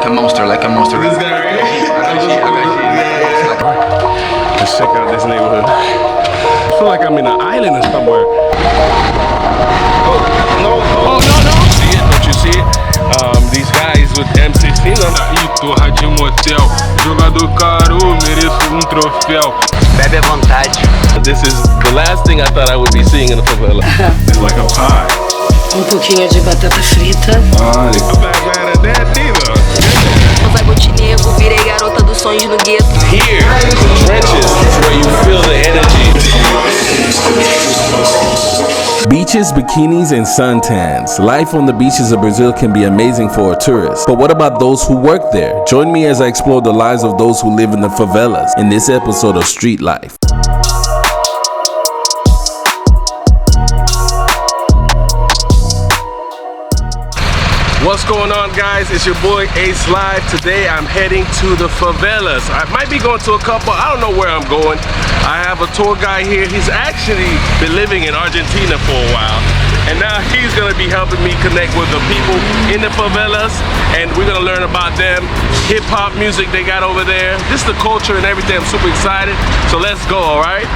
like a monster, like a monster. This guy right here. Let's check out this neighborhood. I feel like I'm in an island or somewhere. Oh, no. See it? Don't you see it? These guys with M16 on. Torra de motel, jogador caro, mereço troféu. Bebe à vontade. This is the last thing I thought I would be seeing in the favela. It's like a pie. Pouquinho de batata frita. I'm not mad at that neither. Vai botinego, virei garota dos sonhos no gueto. Here, the trenches is where you feel the energy. Beaches, bikinis, and suntans. Life on the beaches of Brazil can be amazing for a tourist. But what about those who work there? Join me as I explore the lives of those who live in the favelas in this episode of Street Life. What's going on, guys? It's your boy Ace Live. Today I'm heading to the favelas. I might be going to a couple. I don't know where I'm going. I have a tour guy here. He's actually been living in Argentina for a while, and now he's gonna be helping me connect with the people in the favelas, and we're gonna learn about them, hip-hop music they got over there, just the culture and everything. I'm super excited, so let's go. All right,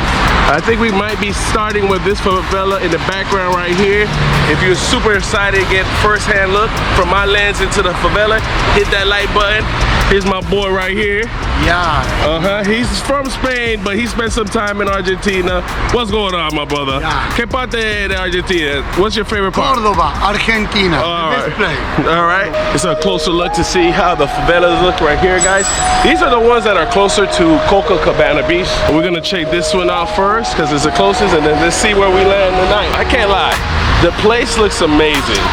I think we might be starting with this favela in the background right here. If you're super excited to get first-hand look from my lens into the favela, hit that like button. Here's my boy right here. Yeah. He's from Spain, but he spent some time in Argentina. What's going on, my brother? Yeah. ¿Qué parte de Argentina? What's your favorite part? Córdoba, Argentina. All Best right. place. All right. It's a closer look to see how the favelas look right here, guys. These are the ones that are closer to Copacabana Beach. We're gonna check this one out first because it's the closest, and then let's see where we land tonight. I can't lie, the place looks amazing.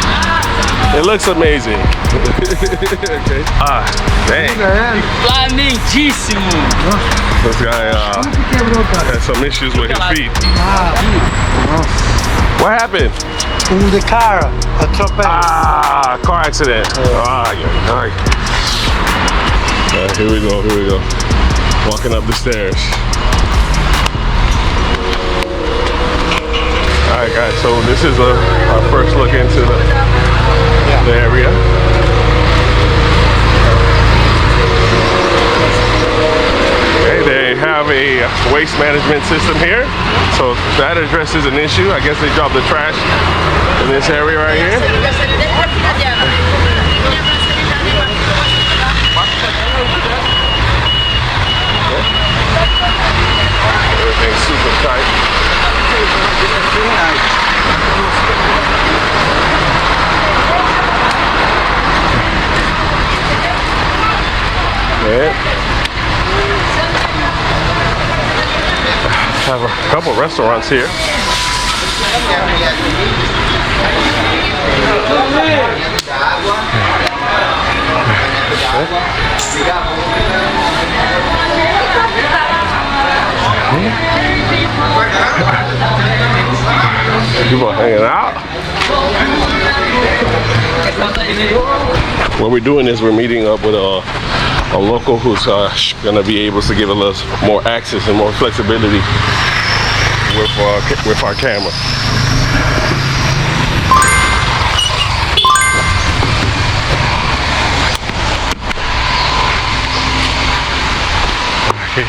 It looks amazing. Okay. Dang. Flamenguíssimo. This guy had some issues with his feet. What happened? The car atropelled. Car accident. Here we go. Walking up the stairs. Alright guys, so this is our first look into the area. Okay, they have a waste management system here, so that addresses an issue. I guess they drop the trash in this area right here. Everything's super tight. Have a couple restaurants here. People are hanging out. What we're doing is we're meeting up with a local who's gonna be able to give us more access and more flexibility with our camera. Okay.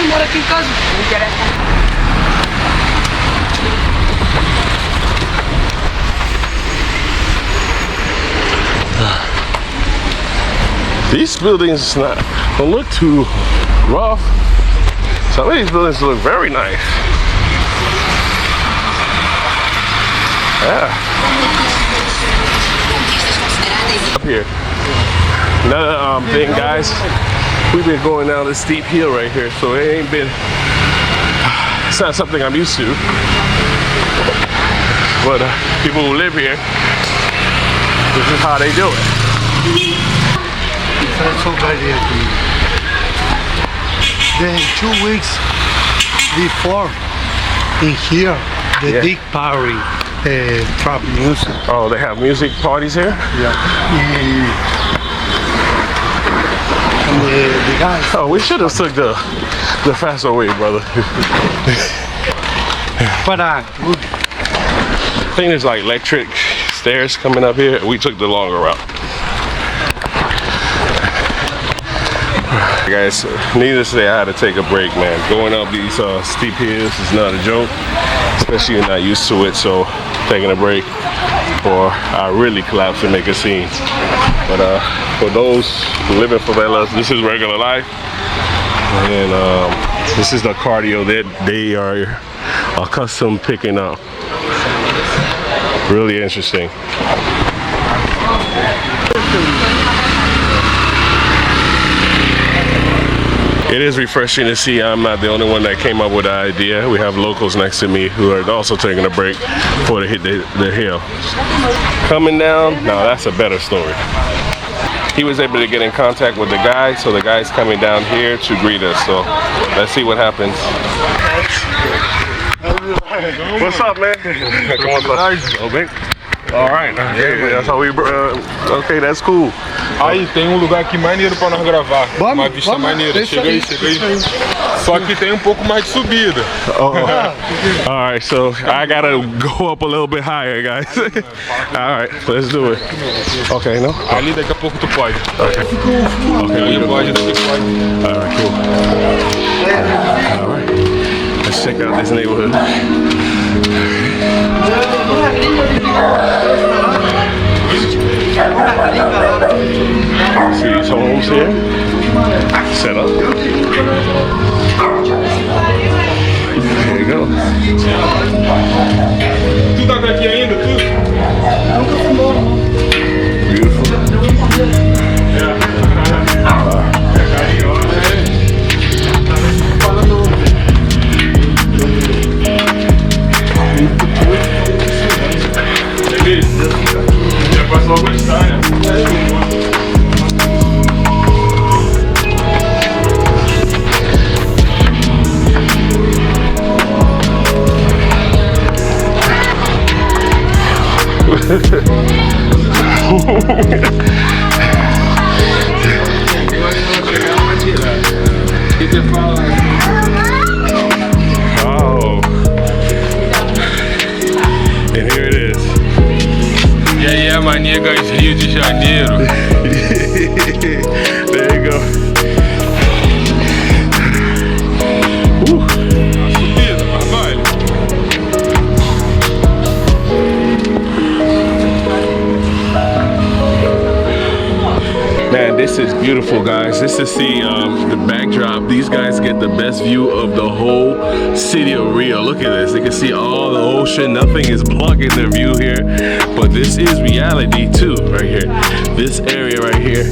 Mora aqui em casa. Não interessa. These buildings don't look too rough. Some of these buildings look very nice. Yeah. Up here. Another thing, guys. We've been going down this steep hill right here, so it ain't been. It's not something I'm used to. But people who live here, this is how they do it. So very happy. Then 2 weeks before, in here, the big party, trap music. Oh, they have music parties here? Yeah. And the guys. Oh, we should have took the faster way, brother. But think there's like electric stairs coming up here. We took the longer route. Guys, needless to say, I had to take a break, man. Going up these steep hills is not a joke, especially if you're not used to it. So taking a break, or I really collapse and make a scene. But for those who live in favelas, this is regular life, and this is the cardio that they are accustomed picking up. Really interesting. It is refreshing to see I'm not the only one that came up with the idea. We have locals next to me who are also taking a break before they hit the hill. Coming down, now that's a better story. He was able to get in contact with the guide, so the guide's coming down here to greet us. So let's see what happens. What's up, man? All right, that's how we. Okay, that's cool. Aí tem lugar aqui maneiro pra nós gravar. Uma vista maneira. Chega aí. Só que tem pouco mais de subida. All right, so I gotta go up a little bit higher, guys. All right, let's do it. Okay, no? Ali daqui a pouco tu pode. Okay. Ali pode, daqui pode. All right, cool. All right, let's check out this neighborhood. See these homes here, set up. There you go. Tu tá aqui ainda, tu? Beautiful. Já passou a gostar, né? Oh. And here it is. E aí, manegas, Rio de Janeiro. There you go. Subida, mas vale. Man, this is beautiful, guys. This is the backdrop. These guys get the best view of the whole city of Rio. Look at this. They can see all the ocean. Nothing is blocking their view here. But this is reality too, right here. This area right here.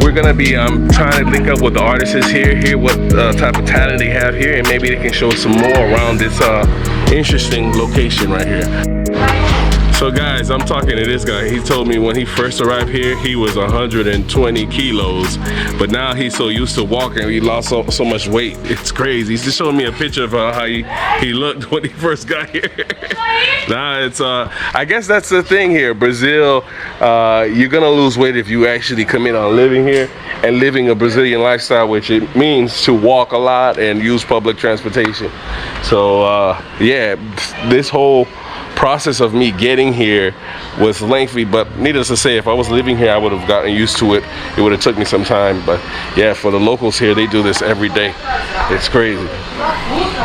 We're gonna be trying to link up with the artists here, hear what type of talent they have here, and maybe they can show some more around this interesting location right here. So guys, I'm talking to this guy. He told me when he first arrived here, he was 120 kilos, but now he's so used to walking, he lost so much weight. It's crazy. He's just showing me a picture of how he looked when he first got here. Now it's, I guess that's the thing here. Brazil, you're gonna lose weight if you actually commit on living here and living a Brazilian lifestyle, which it means to walk a lot and use public transportation. So yeah, this whole process of me getting here was lengthy, but needless to say, if I was living here, I would have gotten used to it. It would have took me some time, but yeah, for the locals here, they do this every day. It's crazy.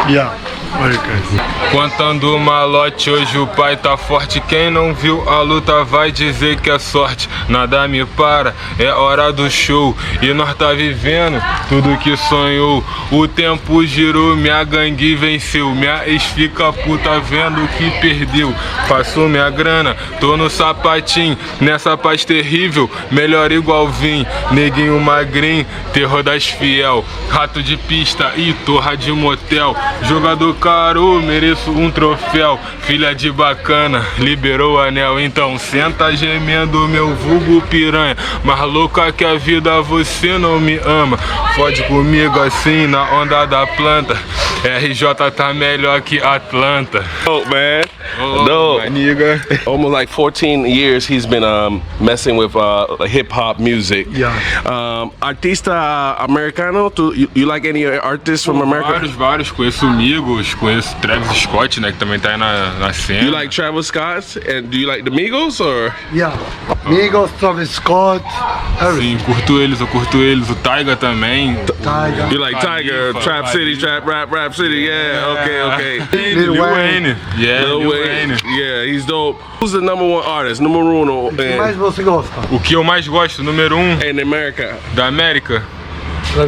Yeah, very crazy. Contando malote, hoje o pai tá forte. Quem não viu a luta vai dizer que é sorte. Nada me para, é hora do show. E nós tá vivendo tudo que sonhou. O tempo girou, minha gangue venceu. Minha ex fica puta vendo que perdeu. Passou minha grana, tô no sapatinho. Nessa paz terrível, melhor igual vim. Neguinho magrinho, terror das fiel. Rato de pista e torra de motel. Jogador caro, mereço troféu. Filha de bacana, liberou o anel. Então senta gemendo meu vulgo piranha. Mas louca que a vida, você não me ama. Fode comigo assim na onda da planta. RJ tá melhor que Atlanta. Oh man, Oh, no, my nigga. almost like 14 years he's been messing with hip hop music. Yeah. Artista americano? You like any artists from America? Vários, conheço amigos. Migos, conheço Travis Scott, né, que também tá aí na cena. You like Travis Scott? And do you like the Migos or? Yeah, Migos, Travis Scott, Sim, curto eles, eu curto eles. O Tyga também. Tyga. You like Tiger, Trap City, Rap City, yeah, okay. Lil Wayne. Yeah, Lil Wayne, yeah, he's dope. Who's the #1 artist, número 1 O que mais você gosta? O que eu mais gosto, número 1 in America? da América,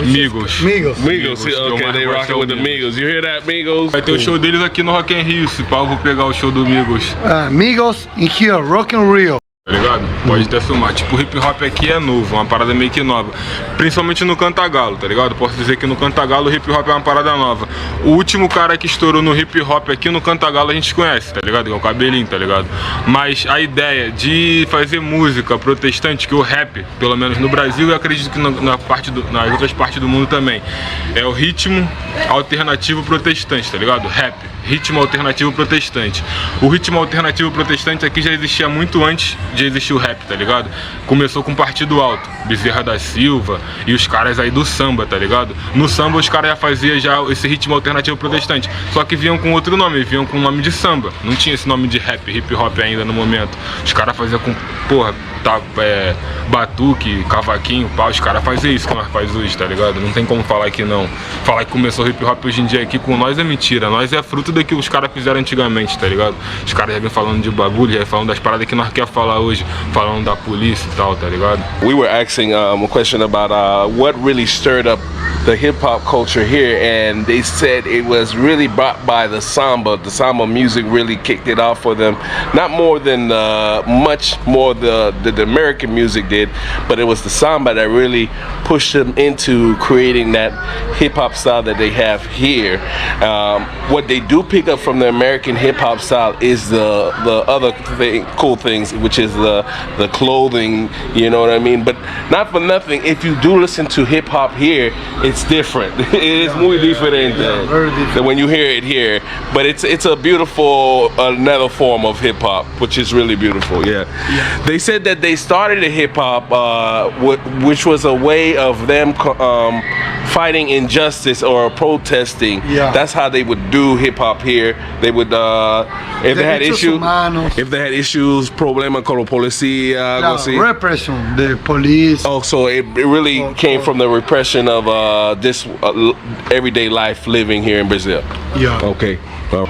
Migos. Migos. Migos, Migos, okay, they rocking with the Migos. You hear that, Migos? Vai ter o show deles aqui no Rock in Rio, se pá, eu vou pegar o show do Migos. Migos in here, Rock and Rio. Tá ligado? Pode até filmar. Tipo, o hip hop aqui é novo, uma parada meio que nova. Principalmente no Cantagallo, tá ligado? Posso dizer que no Cantagallo o hip hop é uma parada nova. O último cara que estourou no hip hop aqui no Cantagallo a gente conhece, tá ligado? Que é o Cabelinho, tá ligado? Mas a ideia de fazer música protestante, que o rap, pelo menos no Brasil, eu acredito que nas outras partes do mundo também, é o ritmo alternativo protestante, tá ligado? Rap. Ritmo alternativo protestante. O ritmo alternativo protestante aqui já existia muito antes de existir o rap, tá ligado? Começou com o Partido Alto, Bezerra da Silva e os caras aí do samba, tá ligado? No samba os caras já faziam já esse ritmo alternativo protestante, só que vinham com outro nome, vinham com o nome de samba. Não tinha esse nome de rap, hip hop ainda no momento. Os caras faziam com, porra, batuque, cavaquinho, pau, os caras faziam isso que nós faz hoje, tá ligado? Não tem como falar que não. Falar que começou o hip hop hoje em dia aqui com nós é mentira. Nós é fruto do que os caras fizeram antigamente, tá ligado? Os caras já vêm falando de bagulho, já vêm falando das paradas que nós quer falar hoje, falando da polícia e tal, tá ligado? We were asking a question about what really stirred up the hip hop culture here, and they said it was really brought by the samba. The samba music really kicked it off for them. Not more than much more the American music did, but it was the samba that really pushed them into creating that hip hop style that they have here. What they do pick up from the American hip hop style is the other cool things, which is the clothing, you know what I mean? But not for nothing, if you do listen to hip hop here, it's different. It is muy diferente than when you hear it here. But it's a beautiful another form of hip hop, which is really beautiful. Yeah. They said that they started a hip hop, which was a way of them fighting injustice or protesting. Yeah. That's how they would do hip hop here. They would if they had issues, problema con la policía, algo así. Repression, the police. Oh, so it really came from the repression of this everyday life living here in Brazil. Yeah. Okay.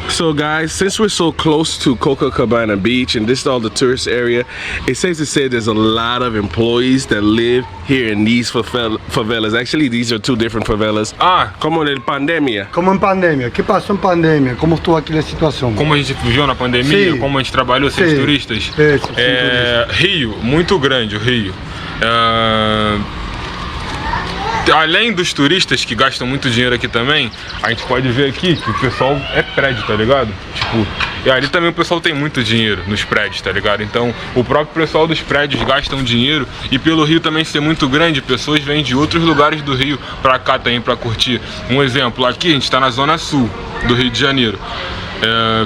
So guys, since we're so close to Copacabana Beach and this is all the tourist area, it says to say there's a lot of employees that live here in these favelas. Actually, these are two different favelas. Como en pandemia. Como em pandemia? O que passou em pandemia? Como estou aqui na situação? Como a gente viveu na pandemia, Sim. como a gente trabalhou sem Sim. turistas. Turistas. Rio, muito grande o Rio. Além dos turistas que gastam muito dinheiro aqui também, a gente pode ver aqui que o pessoal é prédio, tá ligado? Tipo, e ali também o pessoal tem muito dinheiro nos prédios, tá ligado? Então o próprio pessoal dos prédios gastam dinheiro e pelo Rio também ser muito grande, pessoas vêm de outros lugares do Rio pra cá também pra curtir. Um exemplo, aqui a gente tá na zona sul do Rio de Janeiro.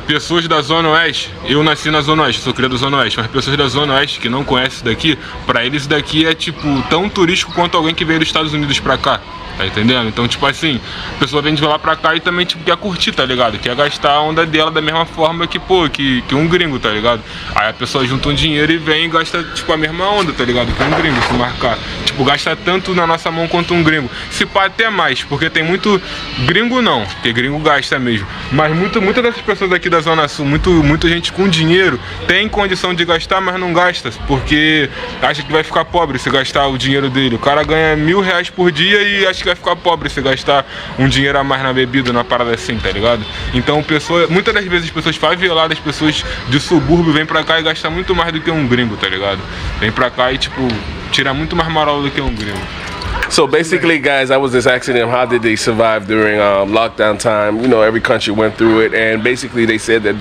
Pessoas da Zona Oeste, eu nasci na Zona Oeste, sou criado da Zona Oeste, mas pessoas da Zona Oeste que não conhecem isso daqui, pra eles isso daqui é tipo tão turístico quanto alguém que veio dos Estados Unidos pra cá. Tá entendendo? Então, tipo assim, a pessoa vem de lá pra cá e também, tipo, quer curtir, tá ligado? Quer gastar a onda dela da mesma forma que, pô, que um gringo, tá ligado? Aí a pessoa junta um dinheiro e vem e gasta, tipo, a mesma onda, tá ligado? Que um gringo, se marcar. Tipo, gasta tanto na nossa mão quanto um gringo. Se pá até mais, porque tem muito... Gringo não, porque gringo gasta mesmo. Mas muitas dessas pessoas aqui da Zona Sul, muita gente com dinheiro, tem condição de gastar, mas não gasta, porque acha que vai ficar pobre se gastar o dinheiro dele. O cara ganha R$1.000 por dia e acha que vai ficar pobre se gastar um dinheiro a mais na bebida, na parada assim, tá ligado? Então muitas das vezes pessoas faveladas, pessoas de subúrbio vêm pra cá e gastam muito mais do que um gringo, tá ligado? Vem pra cá e tipo, tira muito mais moral do que um gringo. So basically, guys, I was just asking them how did they survive during lockdown time. You know, every country went through it, and basically they said that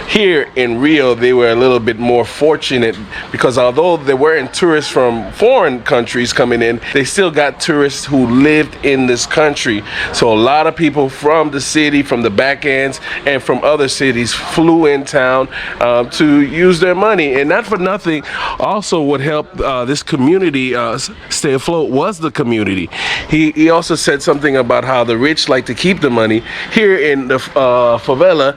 here in Rio they were a little bit more fortunate because although there weren't tourists from foreign countries coming in, they still got tourists who lived in this country. So a lot of people from the city, from the back ends, and from other cities flew in town to use their money. And not for nothing, also what helped this community stay afloat was the community. community. He also said something about how the rich like to keep the money. Here in the favela,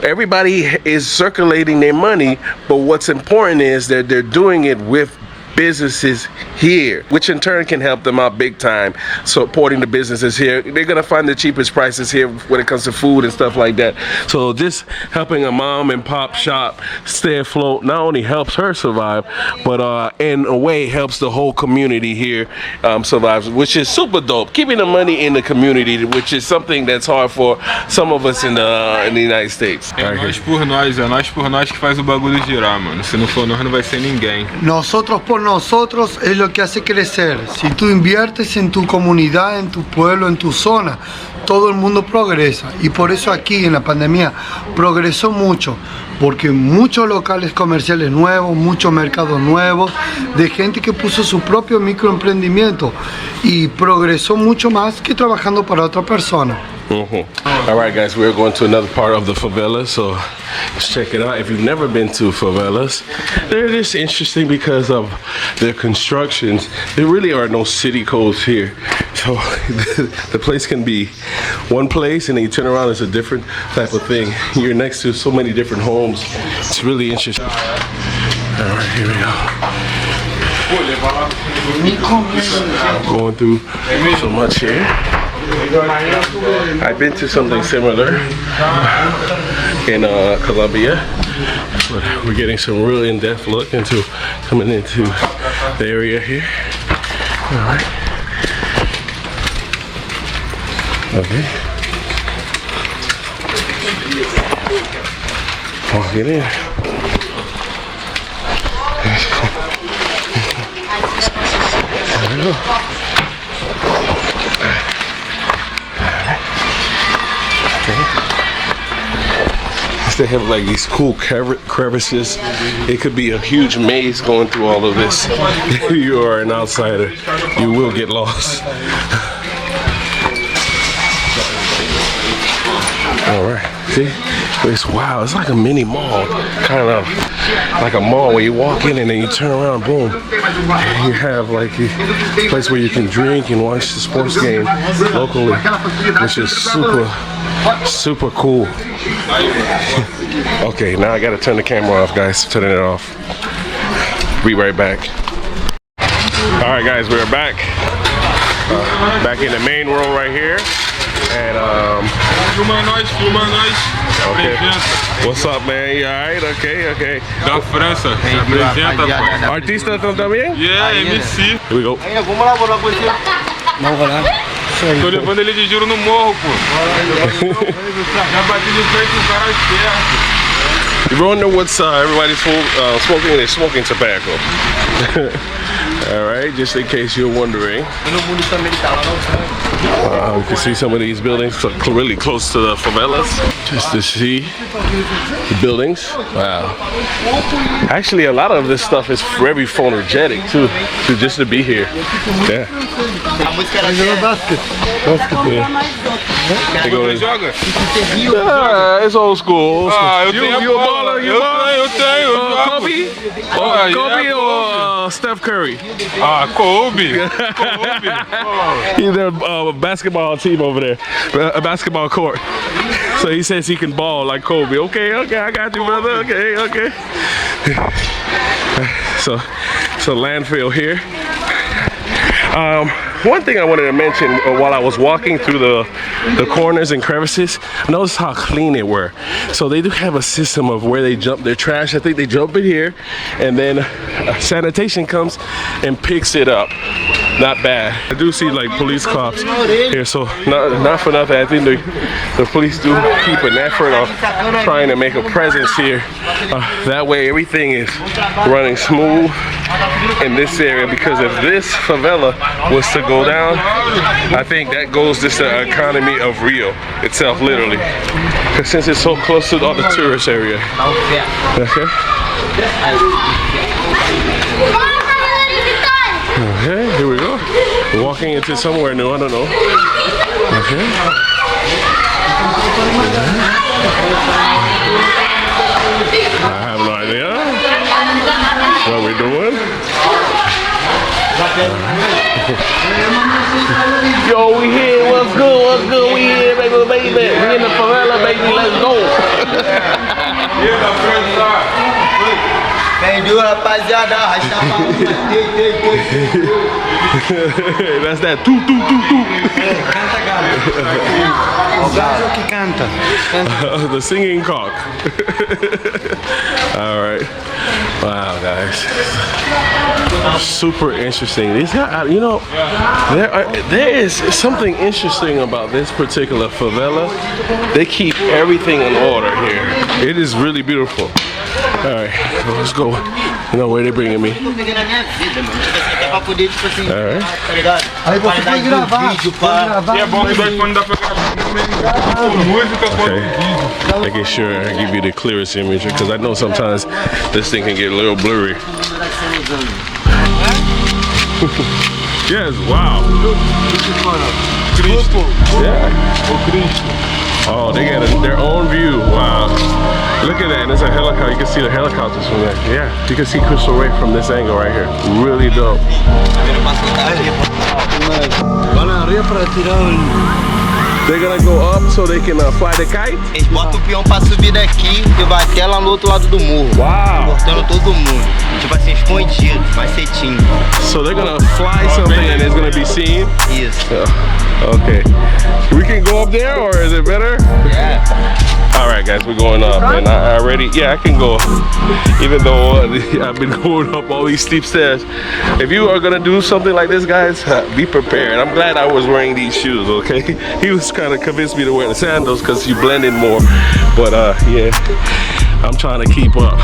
everybody is circulating their money, but what's important is that they're doing it with businesses here, which in turn can help them out big time, supporting the businesses here. They're gonna find the cheapest prices here when it comes to food and stuff like that. So just helping a mom and pop shop stay afloat not only helps her survive, but in a way helps the whole community here survive, which is super dope. Keeping the money in the community, which is something that's hard for some of us in the United States. É nós por nós que faz o bagulho girar, mano. Se não for nós, não vai ser ninguém. Nosotros por nosotros es lo que hace crecer. Si tú inviertes en tu comunidad, en tu pueblo, en tu zona, todo el mundo progresa. Y por eso aquí en la pandemia progresó mucho, porque muchos locales comerciales nuevos, muchos mercados nuevos, de gente que puso su propio microemprendimiento y progresó mucho más que trabajando para otra persona. All right, guys, we're going to another part of the favela, so let's check it out. If you've never been to favelas, they're just interesting because of their constructions. There really are no city codes here, so the place can be one place and then you turn around, it's a different type of thing. You're next to so many different homes. It's really interesting. All right, here we go. Going through so much here. I've been to something similar in Colombia, but we're getting some really in-depth look into coming into the area here. All right. Okay. Walking in. There we go. They have like these cool crevices. It could be a huge maze going through all of this. If you are an outsider, you will get lost. All right, see? It's wow, it's like a mini mall, kind of like a mall where you walk in and then you turn around, boom. And you have like a place where you can drink and watch the sports game locally, which is super cool. Okay, now I gotta turn the camera off, guys. Turning it off. Be right back. All right, guys, we're back. Back in the main world right here. And okay. What's up, man? You alright? Okay. Da França, se apresenta, pô. Artista também? Yeah, MC. Here we go. Tô levando ele de giro no morro, pô. Já bati de frente com o cara esperto. You don't know what's everybody's smoking. They're smoking tobacco. All right, just in case you're wondering. You can see some of these buildings really close to the favelas. Just to see the buildings. Wow. Actually, a lot of this stuff is very photogenic too, just to be here. Yeah. It's old school. Ah, eu tenho You a baller? Eu tenho. Kobe? Kobe or Steph Curry? Ah, Kobe. He's a basketball team over there, a basketball court. So he says he can ball like Kobe. Okay, I got you, brother. Okay. So landfill here. One thing I wanted to mention while I was walking through the corners and crevices, notice how clean they were. So they do have a system of where they dump their trash. I think they dump it here, and then sanitation comes and picks it up. Not bad. I do see like police cops here, so not for nothing. I think the police do keep an effort of trying to make a presence here. That way everything is running smooth in this area, because if this favela was to go down, I think that goes just the economy of Rio itself, literally. Because since it's so close to all the tourist area. Okay. Okay, here we go. We're walking into somewhere new, I don't know. Okay. I have no idea what we're doing. Yo, we here. What's good? What's good? We here, baby. We in the favela, baby. Let's go. Vendeu, rapaziada, arrasta a palma. That's that. Cantagallo. O gallo que canta. The singing cock. All right. Wow, guys. Super interesting. These guys, you know, there is something interesting about this particular favela. They keep everything in order here. It is really beautiful. All right, so let's go. You know where they bringing me? All right. Aí você vai gravar. É bom que o iPhone dá pra gravar música quanto vídeo. Making sure I give you the clearest image because I know sometimes this thing can get a little blurry. Yes, wow. Yeah. Oh, they got their own view. Wow. Look at that. And there's a helicopter. You can see the helicopters from there. Yeah. You can see Crystal Ray from this angle right here. Really dope. They're gonna go up so they can fly the kite? Eles botam o peão pra subir daqui e bater lá no outro lado do morro. Wow. Cortando todo mundo. Tipo assim, escondido, mais cetinho. So they're gonna fly something and it's gonna be seen? Isso. Okay. We can go up there or is it better? Yeah. All right, guys, we're going up, and I already, yeah, I can go. Even though I've been going up all these steep stairs. If you are gonna do something like this, guys, be prepared. I'm glad I was wearing these shoes. Okay, he was kind of convinced me to wear the sandals because you blend in more. But yeah, I'm trying to keep up.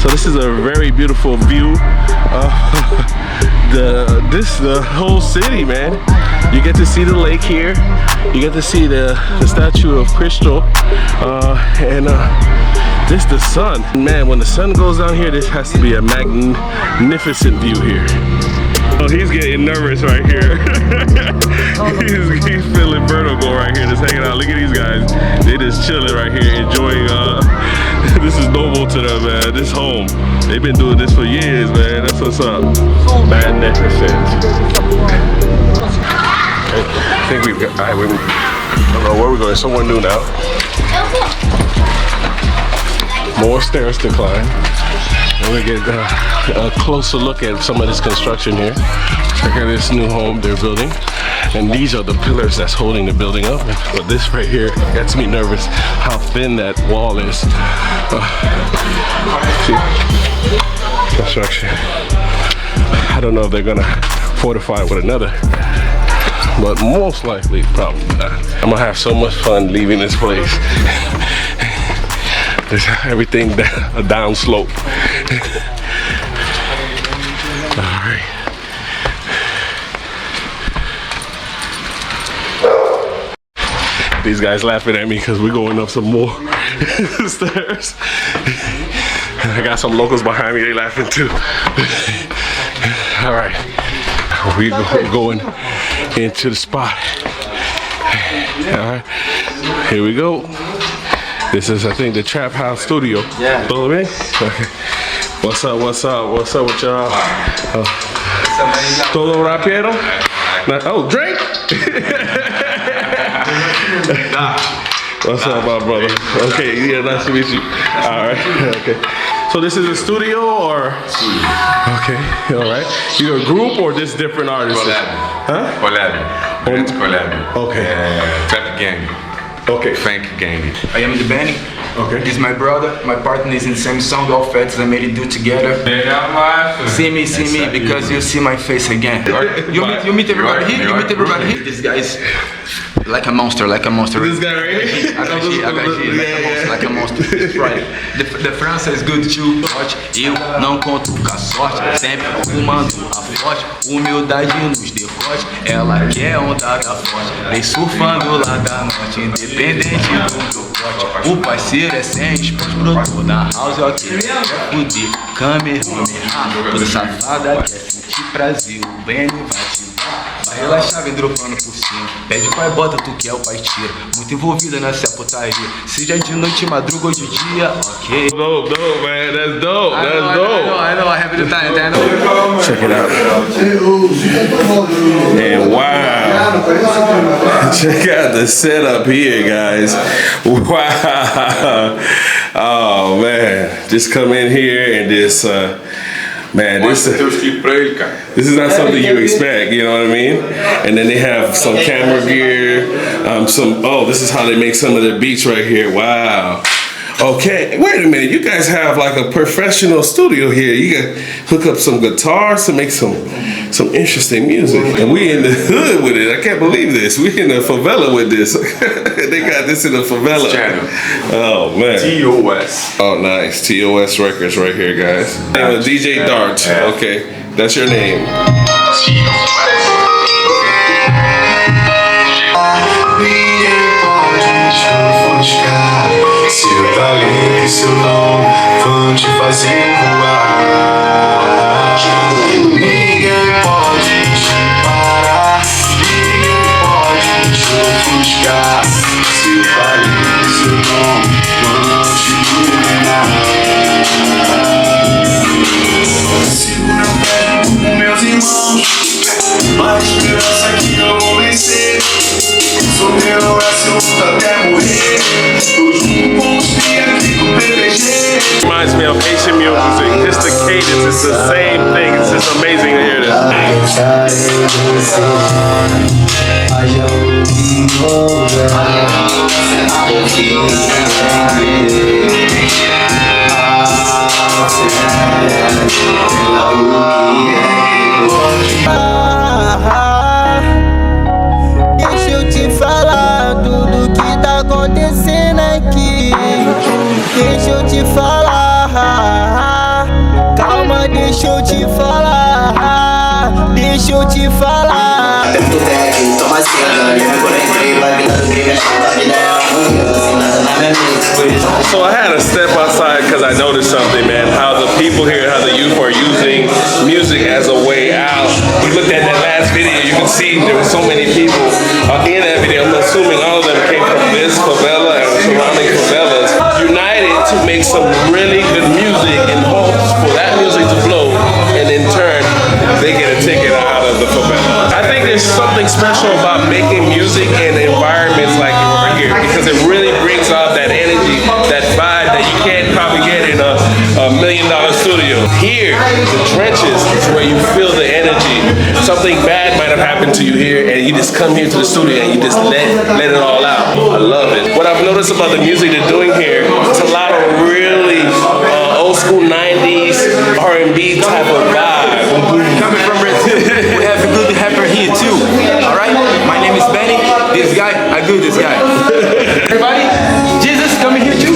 So this is a very beautiful view. The whole city, man. You get to see the lake here. You get to see the statue of Crystal, and this the sun. Man, when the sun goes down here, this has to be a magnificent view here. Oh, he's getting nervous right here. he's feeling vertigo right here, just hanging out. Look at these guys. They just chilling right here, enjoying. This is normal to them, man. This home. They've been doing this for years, man. That's what's up. Magnificent. I think we've got, I don't know where we're going, somewhere new now. More stairs to climb. And we get a closer look at some of this construction here. Check out this new home they're building. And these are the pillars that's holding the building up. But this right here gets me nervous how thin that wall is. See? Construction. I don't know if they're gonna fortify it with another. But most likely, probably not. I'm gonna have so much fun leaving this place. There's everything a down slope. All right. These guys laughing at me because we're going up some more stairs. I got some locals behind me, they laughing too. All right, we're going into the spot. All right, here we go. This is, I think, the Trap House Studio. Yeah. Todo bien? Okay. What's up? What's up? What's up with y'all? Todo rapero? Oh, Drake? What's up, my brother? Okay, yeah, nice to meet you. All right, okay. So this is a studio or? Studio. Okay, all right. You a group or just different artists? Collab. Huh? Collab. It's collab. Okay. Trap gang. Okay. Funk gang. I am the Benny. Okay. This is my brother. My partner is in the same song. All fats I made it do together. See me, because you see my face again. You meet everybody here. You meet everybody here. This guy is like a monster, like a monster. This guy right here? HG, like a monster. That's right. The France is good too. Eu não conto com a sorte, sempre fumando a forte. Humildade nos decotes, ela quer onda da forte. Vem surfando lá da norte, independente do meu pote. O parceiro é sem esporte, brotou na house, ó que quer fuder. Câmera, toda safada quer sentir prazer. O Benny vai te dar. Aí relaxa, vem dropando por cima. Pede pai, bota, tu quer, o pai tira. Muito envolvida nessa putaria. Seja de noite, madruga ou de dia, ok. Dope, man. That's dope. I know, I have it time. Check it out. And wow. Check out the setup here, guys. Wow. Oh, man. Just come in here and this, man, this is not something you expect, you know what I mean? And then they have some camera gear, this is how they make some of their beats right here. Wow. Okay, wait a minute. You guys have like a professional studio here. You can hook up some guitars to make some interesting music. And we in the hood with it. I can't believe this. We in the favela with this. They got this in the favela. Oh man. TOS. Oh nice. TOS Records right here, guys. Name is DJ Dart. Okay, that's your name. Seu talento e seu dom vão te fazer voar. Ninguém pode te parar, ninguém pode te ofuscar. Seu talento e seu dom vão te iluminar. Segura o pé com meus irmãos, uma esperança que eu vou vencer. Solteiro essa luta até morrer. Reminds me of Haitian music. Just the cadence, it's the same thing. It's just amazing to hear this. Deixa eu te falar tudo que tá acontecendo aqui. Deixa eu te falar. Calma, deixa eu te falar. Deixa eu te falar. So I had to step outside because I noticed something, man. How the people here, how the youth are using music as a way out. We looked at that last video, you can see there were so many people in that video. I'm assuming all of them came from this favela and surrounding favelas, united to make some really good music in hopes for that music to flow, and in turn, they get a ticket out of the favela. I think there's something special about making music in environments like over here because it really brings out that energy, that vibe that you can't probably get in a $1 million studio. Here, the trenches is where you feel the energy. Something bad might have happened to you here, and you just come here to the studio and you just let it all out. I love it. What I've noticed about the music they're doing here, it's a lot of really old school 90s R&B type of vibe. Coming from Brazil, we have a good rapper here too. Alright? My name is Benny. This guy, I do this guy. Everybody, Jesus coming here too.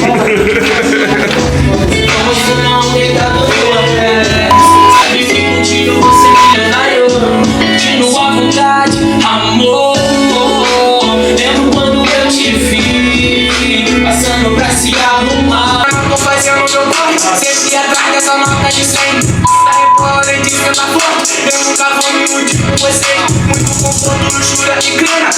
Amor, lembro quando eu te vi passando pra se arrumar. Tô fazendo meu corre, sempre atrás dessa nota de 100. Da repórter de Santa Flor, eu nunca vou me iludir com você. Muito conforto, luxúria e grana.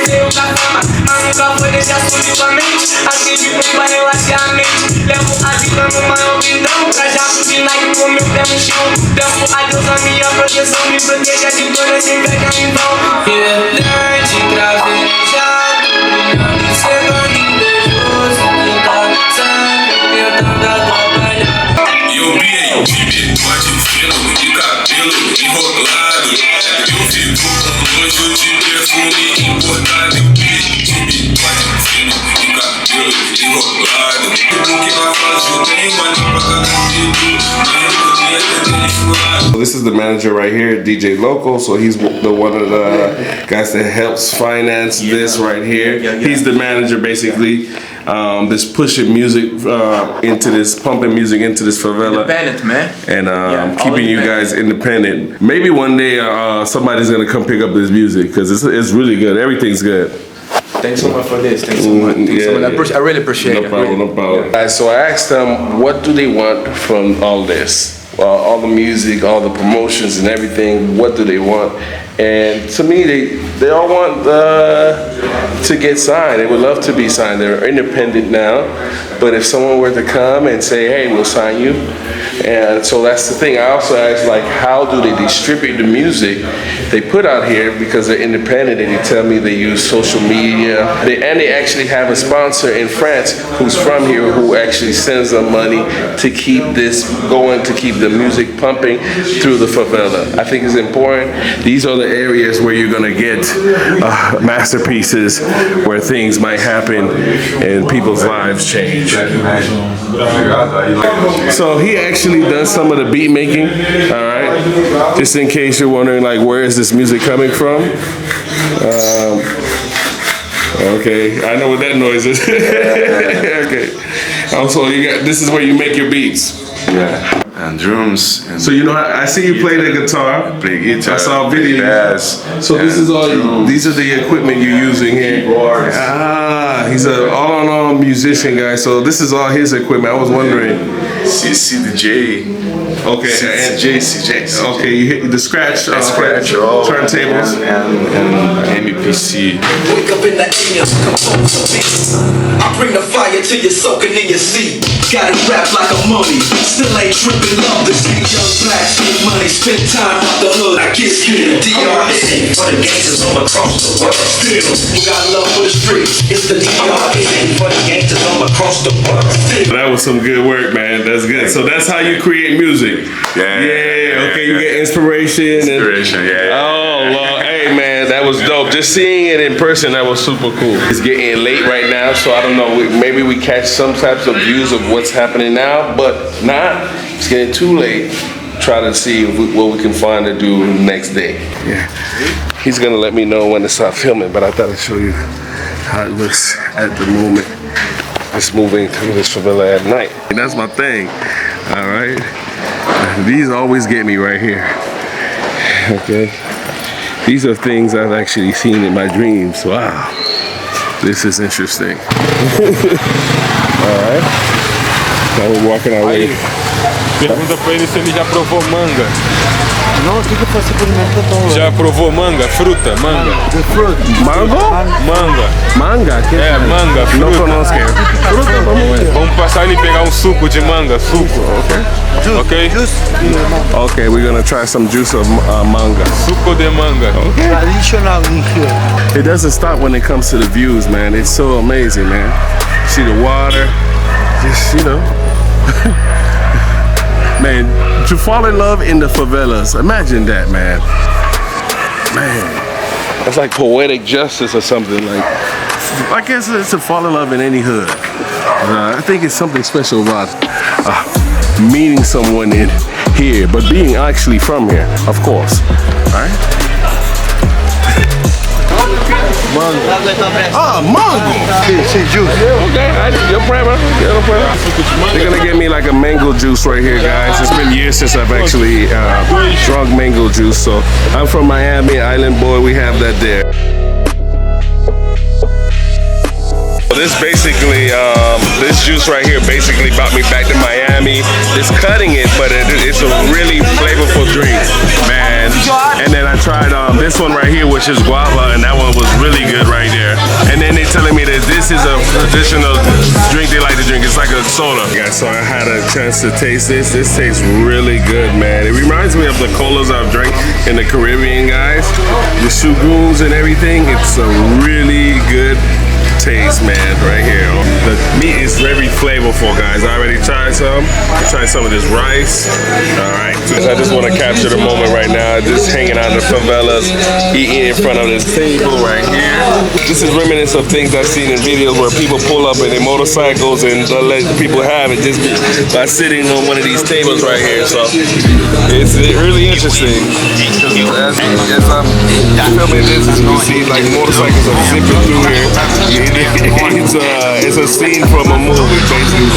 Eu da fama, mas nunca vou deixar subir tua mente. Assim de bem pra relaxar a mente. Levo a vida numa ambição, pra já de Nike com meu pé no chão. Levo a Deus a minha proteção, me proteja de toda essa inveja em vão. Verdade, cravejado, olhando cegando invejoso. Quem tá sempre tentando atrapalhar. E eu vi bigode fino e cabelo enrolado. Eu fico com nojo de perfume importado. Eu vi bigode fino e cabelo enrolado. O que vai fazer tem mais pra cada So this is the manager right here, DJ Loco. So he's the one of the guys that helps finance this right here. He's the manager basically. This pushing music into this, pumping music into this favela. Independent, man. And keeping you guys independent. Maybe one day somebody's gonna come pick up this music because it's really good. Everything's good. Thanks so much for this. Thanks so much. I really appreciate it. No problem. Guys, so I asked them, what do they want from all this? all the music, all the promotions and everything. What do they want? And to me, they all want to get signed. They would love to be signed. They're independent now, but if someone were to come and say, hey, we'll sign you. And so that's the thing. I also asked, like, how do they distribute the music they put out here, because they're independent, and they tell me they use social media. And they actually have a sponsor in France who's from here who actually sends them money to keep this going, to keep the music pumping through the favela. I think it's important. These are the areas where you're gonna get masterpieces, where things might happen and people's lives change. So he actually does some of the beat making, all right? Just in case you're wondering, like, where is this music coming from? Okay, I know what that noise is. Okay. Also, this is where you make your beats. Yeah. And drums. And so you know, I see you play the guitar. I play guitar. I saw videos. Bass, so this is all. These are the equipment you're using here. Keyboards. He's an all-in-all musician guy. So this is all his equipment. I was wondering. CJ. Okay. CJ. Okay, you hit the scratch. Turntables and MPC. Wake up in the AM, compose a beat. I bring the fire till you're soaking in your seat. Got it wrapped like a mummy. Still ain't tripping, love to see young blacks get money. Spend time out the hood, I get scared. DRS for the gangsters all across the world. Still, we got love for the streets. It's the DRS for the gangsters all across the world. That was some good work, man. That's good. So that's how you create music. Yeah. Okay, you get inspiration. Yeah. Oh, well, hey, man, that was dope. Just seeing it in person, that was super cool. It's getting late right now, so I don't know. Maybe we catch some types of views of what's happening now, but not. It's getting too late. Try to see what we can find to do next day. Yeah. He's gonna let me know when to stop filming, but I thought I'd show you how it looks at the moment. Just moving through this favela at night. And that's my thing, all right? These always get me right here, okay? These are things I've actually seen in my dreams. Wow, this is interesting. All right, now we're walking our way. Pergunta pra ele se ele já provou manga. Não, o que eu faço experimento? Já provou manga? Fruta? Manga? Mango? Manga. Manga? Manga, fruta. Não conosco. Fruta, vamos ver. Vamos passar ali e pegar um suco de manga. Suco, ok? Ok? Okay, we're gonna try some juice of manga. Suco de manga. Okay. Traditional in here. It doesn't stop when it comes to the views, man. It's so amazing, man. See the water, just, you know. Man, to fall in love in the favelas, imagine that, man. Man, that's like poetic justice or something. Like, I guess it's to fall in love in any hood. I think it's something special about meeting someone in here, but being actually from here, of course. All right? Mango. Ah, mango. Sí, juice. Okay, your problem. They're gonna get me like a mango juice right here, guys. It's been years since I've actually drunk mango juice. So I'm from Miami, island boy. We have that there. This basically, this juice right here basically brought me back to Miami. It's cutting it, but it's a really flavorful drink, man. And then I tried this one right here, which is guava, and that one was really good right there. And then they're telling me that this is a traditional drink they like to drink. It's like a soda. Yeah, so I had a chance to taste this. This tastes really good, man. It reminds me of the colas I've drank in the Caribbean, guys. The suburbs and everything. It's a really good taste, man, right here. The meat is very flavorful, guys. I already tried some. I tried some of this rice. All right. I just want to capture the moment right now. Just hanging out in the favelas, eating in front of this table right here. This is reminiscent of things I've seen in videos where people pull up in their motorcycles and let people have it just by sitting on one of these tables right here. So it's really interesting. As I'm filming this, you can see like motorcycles are zipping through here. It's a scene from a movie, basically.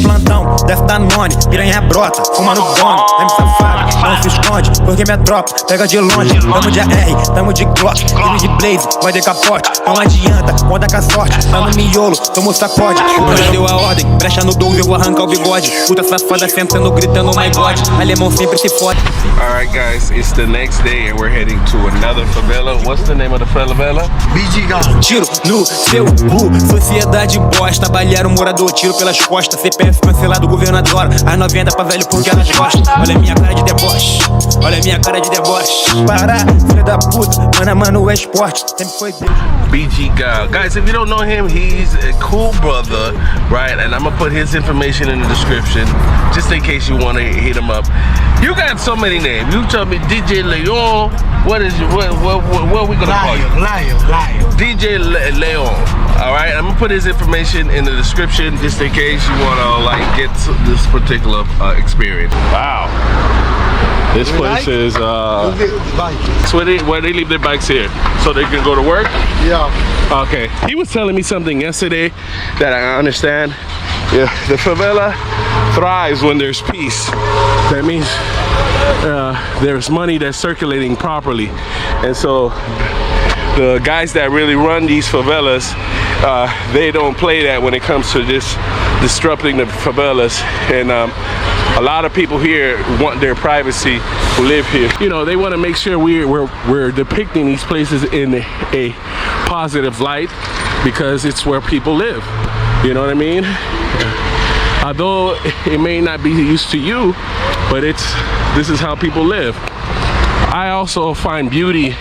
Plantão, deve tá no money, piranha brota, fuma no dono, é safado. não se esconde, porque minha tropa pega de longe. Tamo de AR, tamo de Glock, tamo de Blaze, vai de capote. Não adianta, conta com a sorte, tá no miolo, tomo sacode. O já deu a ordem, brecha no 12, eu vou arrancar o bigode. Puta safada sentando, gritando, my God. Alemão sempre se fode. Alright guys, it's the next day and we're heading to another favela. What's the name of the favela? Vidigal. Tiro no seu sociedade bosta. Balearam um morador, tiro pelas costas. CPF cancelado, o governo adora. As 90 pra velho porque elas gostam. Olha a minha cara de deboche, olha a minha cara de deboche. Para, filho da puta, mano a mano é esporte. Sempre foi Deus. Vidigal. Guys, if you don't know him, he's a cool brother, right? And I'm gonna put his information in the description, just in case you wanna hit him up. You got so many names. You tell me DJ Leon. What is your, what are we gonna call you? Lion. DJ Leon. All right, I'm gonna put his information in the description just in case you wanna like get this particular experience. Wow. This place is so where they leave their bikes here so they can go to work? Yeah. Okay. He was telling me something yesterday that I understand. Yeah, the favela thrives when there's peace. That means there's money that's circulating properly. And so the guys that really run these favelas, they don't play that when it comes to just disrupting the favelas. And a lot of people here want their privacy who live here. You know, they want to make sure we're depicting these places in a positive light because it's where people live. You know what I mean? Although it may not be used to you, but this is how people live. I also find beauty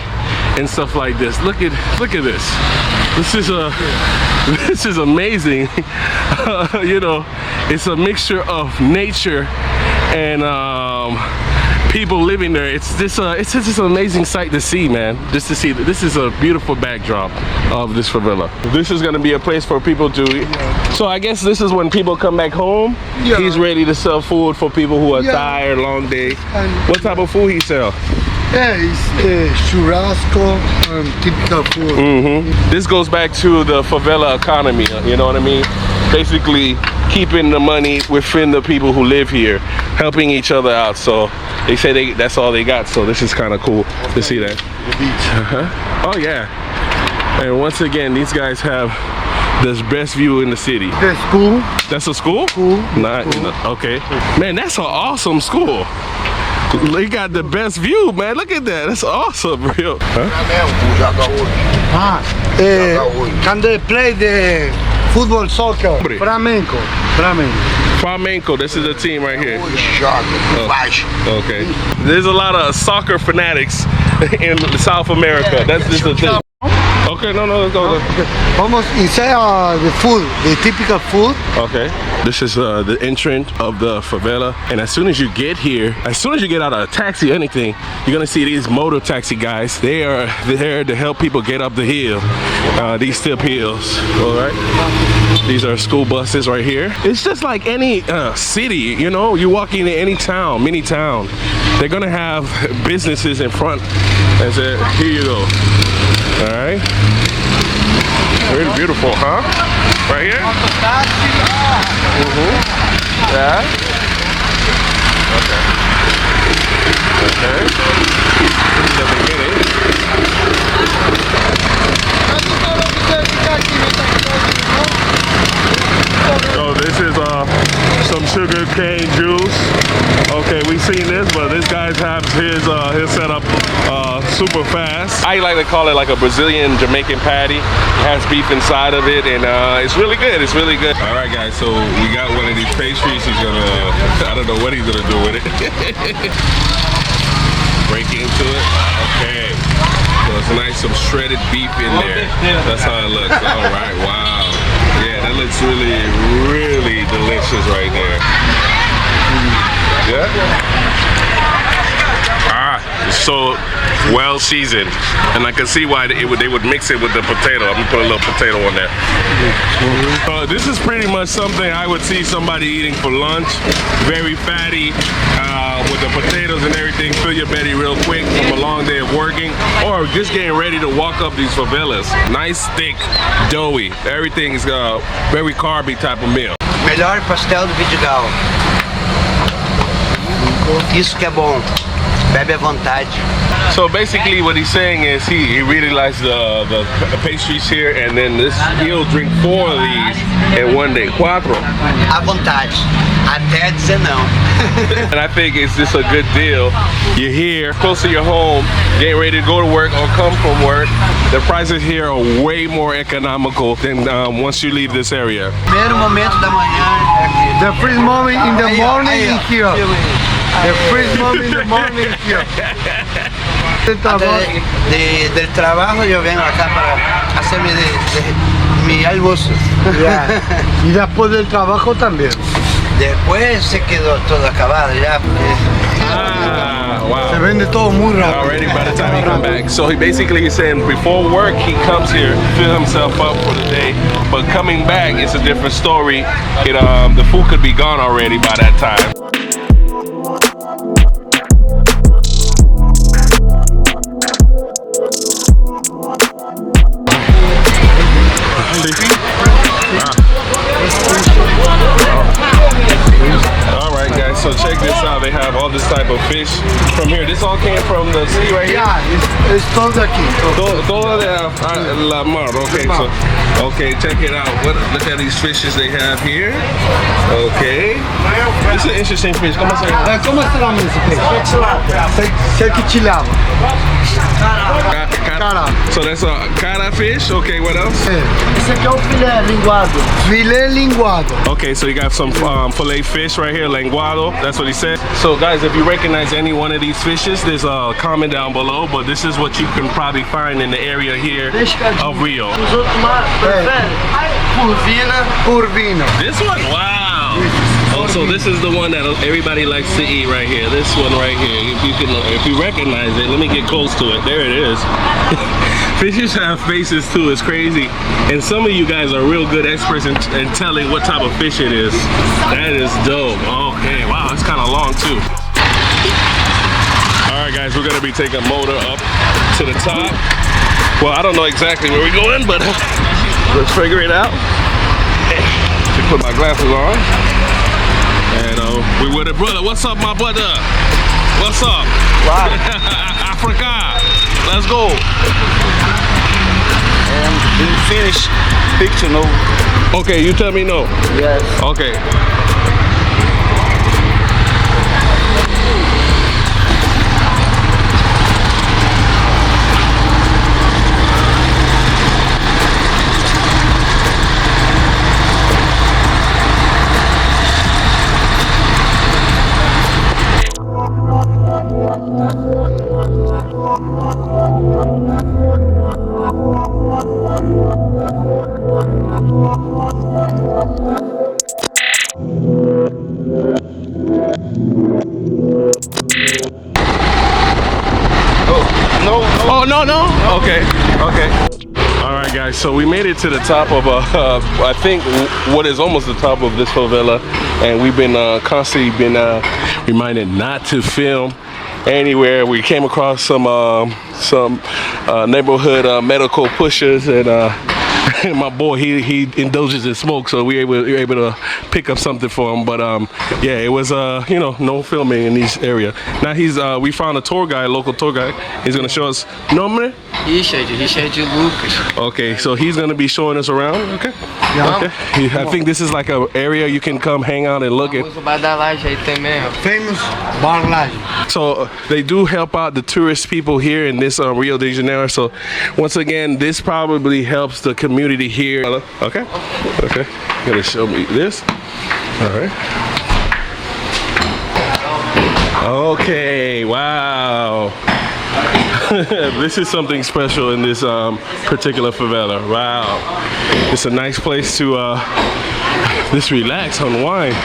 in stuff like this. Look at this. This is amazing. You know, it's a mixture of nature and people living there. It's just an amazing sight to see, man. Just to see that this is a beautiful backdrop of this favela. This is gonna be a place for people to eat. So I guess this is when people come back home. Yeah. He's ready to sell food for people who are tired, long day. What type of food he sell? Yeah, it's churrasco and typical food. Mm-hmm. This goes back to the favela economy, you know what I mean? Basically keeping the money within the people who live here, helping each other out. So they say that's all they got. So this is kind of cool to see that. The beach. Oh yeah. And once again, these guys have the best view in the city. The school. That's a school? School. Okay. Man, that's an awesome school. They got the best view, man. Look at that. That's awesome, real. Huh? Can they play the football, soccer? Flamenco. Flamenco, this is the team right here. Oh, okay. There's a lot of soccer fanatics in South America. That's just the thing. Okay, no, let's go. Almost inside the food, the typical food. Okay. This is the entrance of the favela. And as soon as you get here, as soon as you get out of a taxi or anything, you're gonna see these motor taxi guys. They are there to help people get up the hill, these steep hills, all right? These are school buses right here. It's just like any city, you know, you walk into any town, mini town, they're gonna have businesses in front and say, here you go. All right, very beautiful, huh? Right here? Yeah. Okay. The beginning. So this is some sugar cane juice. Okay, we've seen this, but this guy's has his setup super fast. I like to call it like a Brazilian Jamaican patty. It has beef inside of it, and it's really good. It's really good. All right, guys. So we got one of these pastries. He's gonna, I don't know what he's gonna do with it. Break into it. Okay. So it's nice, some shredded beef in there. That's how it looks. All right. Wow. Yeah, that looks really, really delicious right there. Yeah. It's so well seasoned, and I can see why they would mix it with the potato. I'm gonna put a little potato on there. This is pretty much something I would see somebody eating for lunch. Very fatty, with the potatoes and everything. Fill your belly real quick from a long day of working, or just getting ready to walk up these favelas. Nice, thick, doughy. Everything is very carby type of meal. Melhor pastel do Vidigal. Isso que é bom. Bebe à vontade. So basically what he's saying is he really likes the pastries here, and then he'll drink 4 of these in one day. 4. À vontade. Até dizer não. And I think it's just a good deal. You're here, close to your home, getting ready to go to work or come from work. The prices here are way more economical than once you leave this area. Primeiro momento da manhã é aqui. The first moment in the morning is here. The first moment in the morning is here. Del trabajo yo vengo acá para hacer mi almuerzo. Y después del trabajo también. Después se quedó todo acabado ya. Wow. Se vende todo muy rápido. Already by the time he come back. So he's saying before work he comes here, fill himself up for the day, but coming back it's a different story. The food could be gone already by that time. Alright guys, so check this out. They have all this type of fish from here. This all came from the sea right here? Yeah, it's todo aquí. Todo de la mar. Okay, so check it out. Look at these fishes they have here. Okay. This is an interesting fish. ¿Cómo se llama? ¿Cómo se llama ese pez? Sequichilaba. Cara. So that's a cara fish. Okay, what else? Esse aqui é o filé linguado. Filé linguado. Okay, so you got some fillet fish right here, lenguado. That's what he said. So guys, if you recognize any one of these fishes, there's a comment down below, but this is what you can probably find in the area here of Rio. Curvina. This one, wow. Oh, so this is the one that everybody likes to eat right here. This one right here. If you recognize it, let me get close to it. There it is. Fishes have faces too. It's crazy. And some of you guys are real good experts in telling what type of fish it is. That is dope. Okay, wow, it's kind of long too. All right, guys, we're gonna be taking a motor up to the top. Well, I don't know exactly where we're going, but let's figure it out. Let me put my glasses on. And we with a brother. What's up, my brother? What's up? Wow. Africa. Let's go. Did you finish picture no? Okay, you tell me no. Yes. Okay. No. Okay. All right, guys. So we made it to the top of I think what is almost the top of this favela, and we've been constantly reminded not to film anywhere. We came across some neighborhood medical pushers, and my boy he indulges in smoke, so we were able to pick up something for him. But yeah, it was no filming in this area. Now we found a local tour guide. He's gonna show us Nombre? Richard Lucas. Okay, so he's gonna be showing us around. Okay. Yeah. Okay. I think this is like an area you can come hang out and look at. Famous bar laje. So they do help out the tourist people here in this Rio de Janeiro. So once again, this probably helps the community here. Okay. Gonna show me this. All right. Okay. Wow. This is something special in this particular favela. Wow. It's a nice place to just relax, unwind,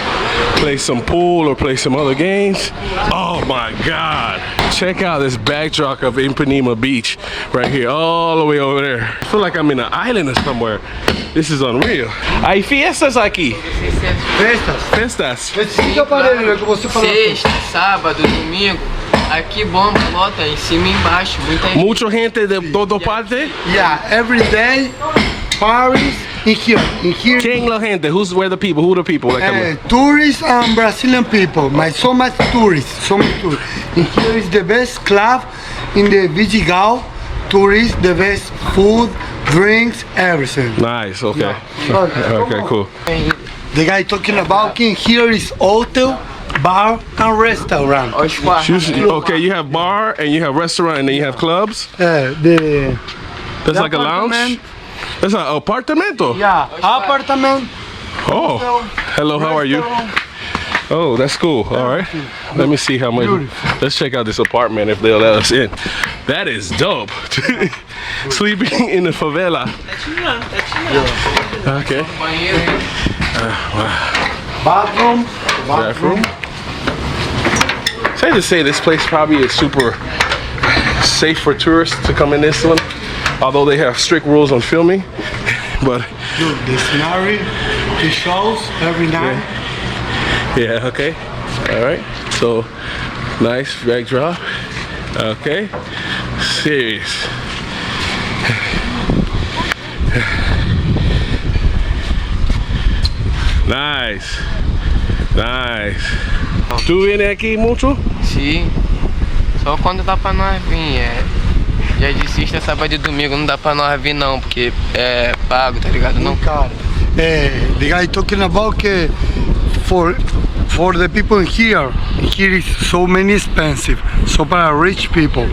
play some pool or play some other games. Oh my God. Check out this backdrop of Ipanema Beach right here, all the way over there. I feel like I'm in an island or somewhere. This is unreal. Hay fiestas aquí. Festas. Sexta, sábado, domingo. Aqui bomba, lota em cima e embaixo. Mucha gente de todo parte. Yeah, every day, Paris, In here. ¿Quién la gente? Where the people? Who the people that come? Tourists and Brazilian people. So much tourists. And here is the best club in the Vidigal. Tourists, the best food, drinks, everything. Nice. Okay. Yeah. Okay. Cool. The guy talking about here is hotel, bar, and restaurant. Okay, you have bar and you have restaurant and then you have clubs. That's like a lounge. That's an apartamento. Yeah, apartment. Oh, hello. How are you? Oh, that's cool. All right. Let me see how much. Let's check out this apartment if they'll let us in. That is dope. Sleeping in the favela. Okay. Bathroom. Safe to say this place probably is super safe for tourists to come in this one, although they have strict rules on filming. But the scenario, the shows every night. Yeah. Okay. All right. So nice backdrop. Okay. Serious. Nice. Tu viene aqui muito? Sim. Só quando dá pra nós vir. Dia de sexta, sábado e domingo não dá pra nós vir não, porque é pago, tá ligado? Não, cara. The guy talking about que for the people here is so many expensive. So para rich people,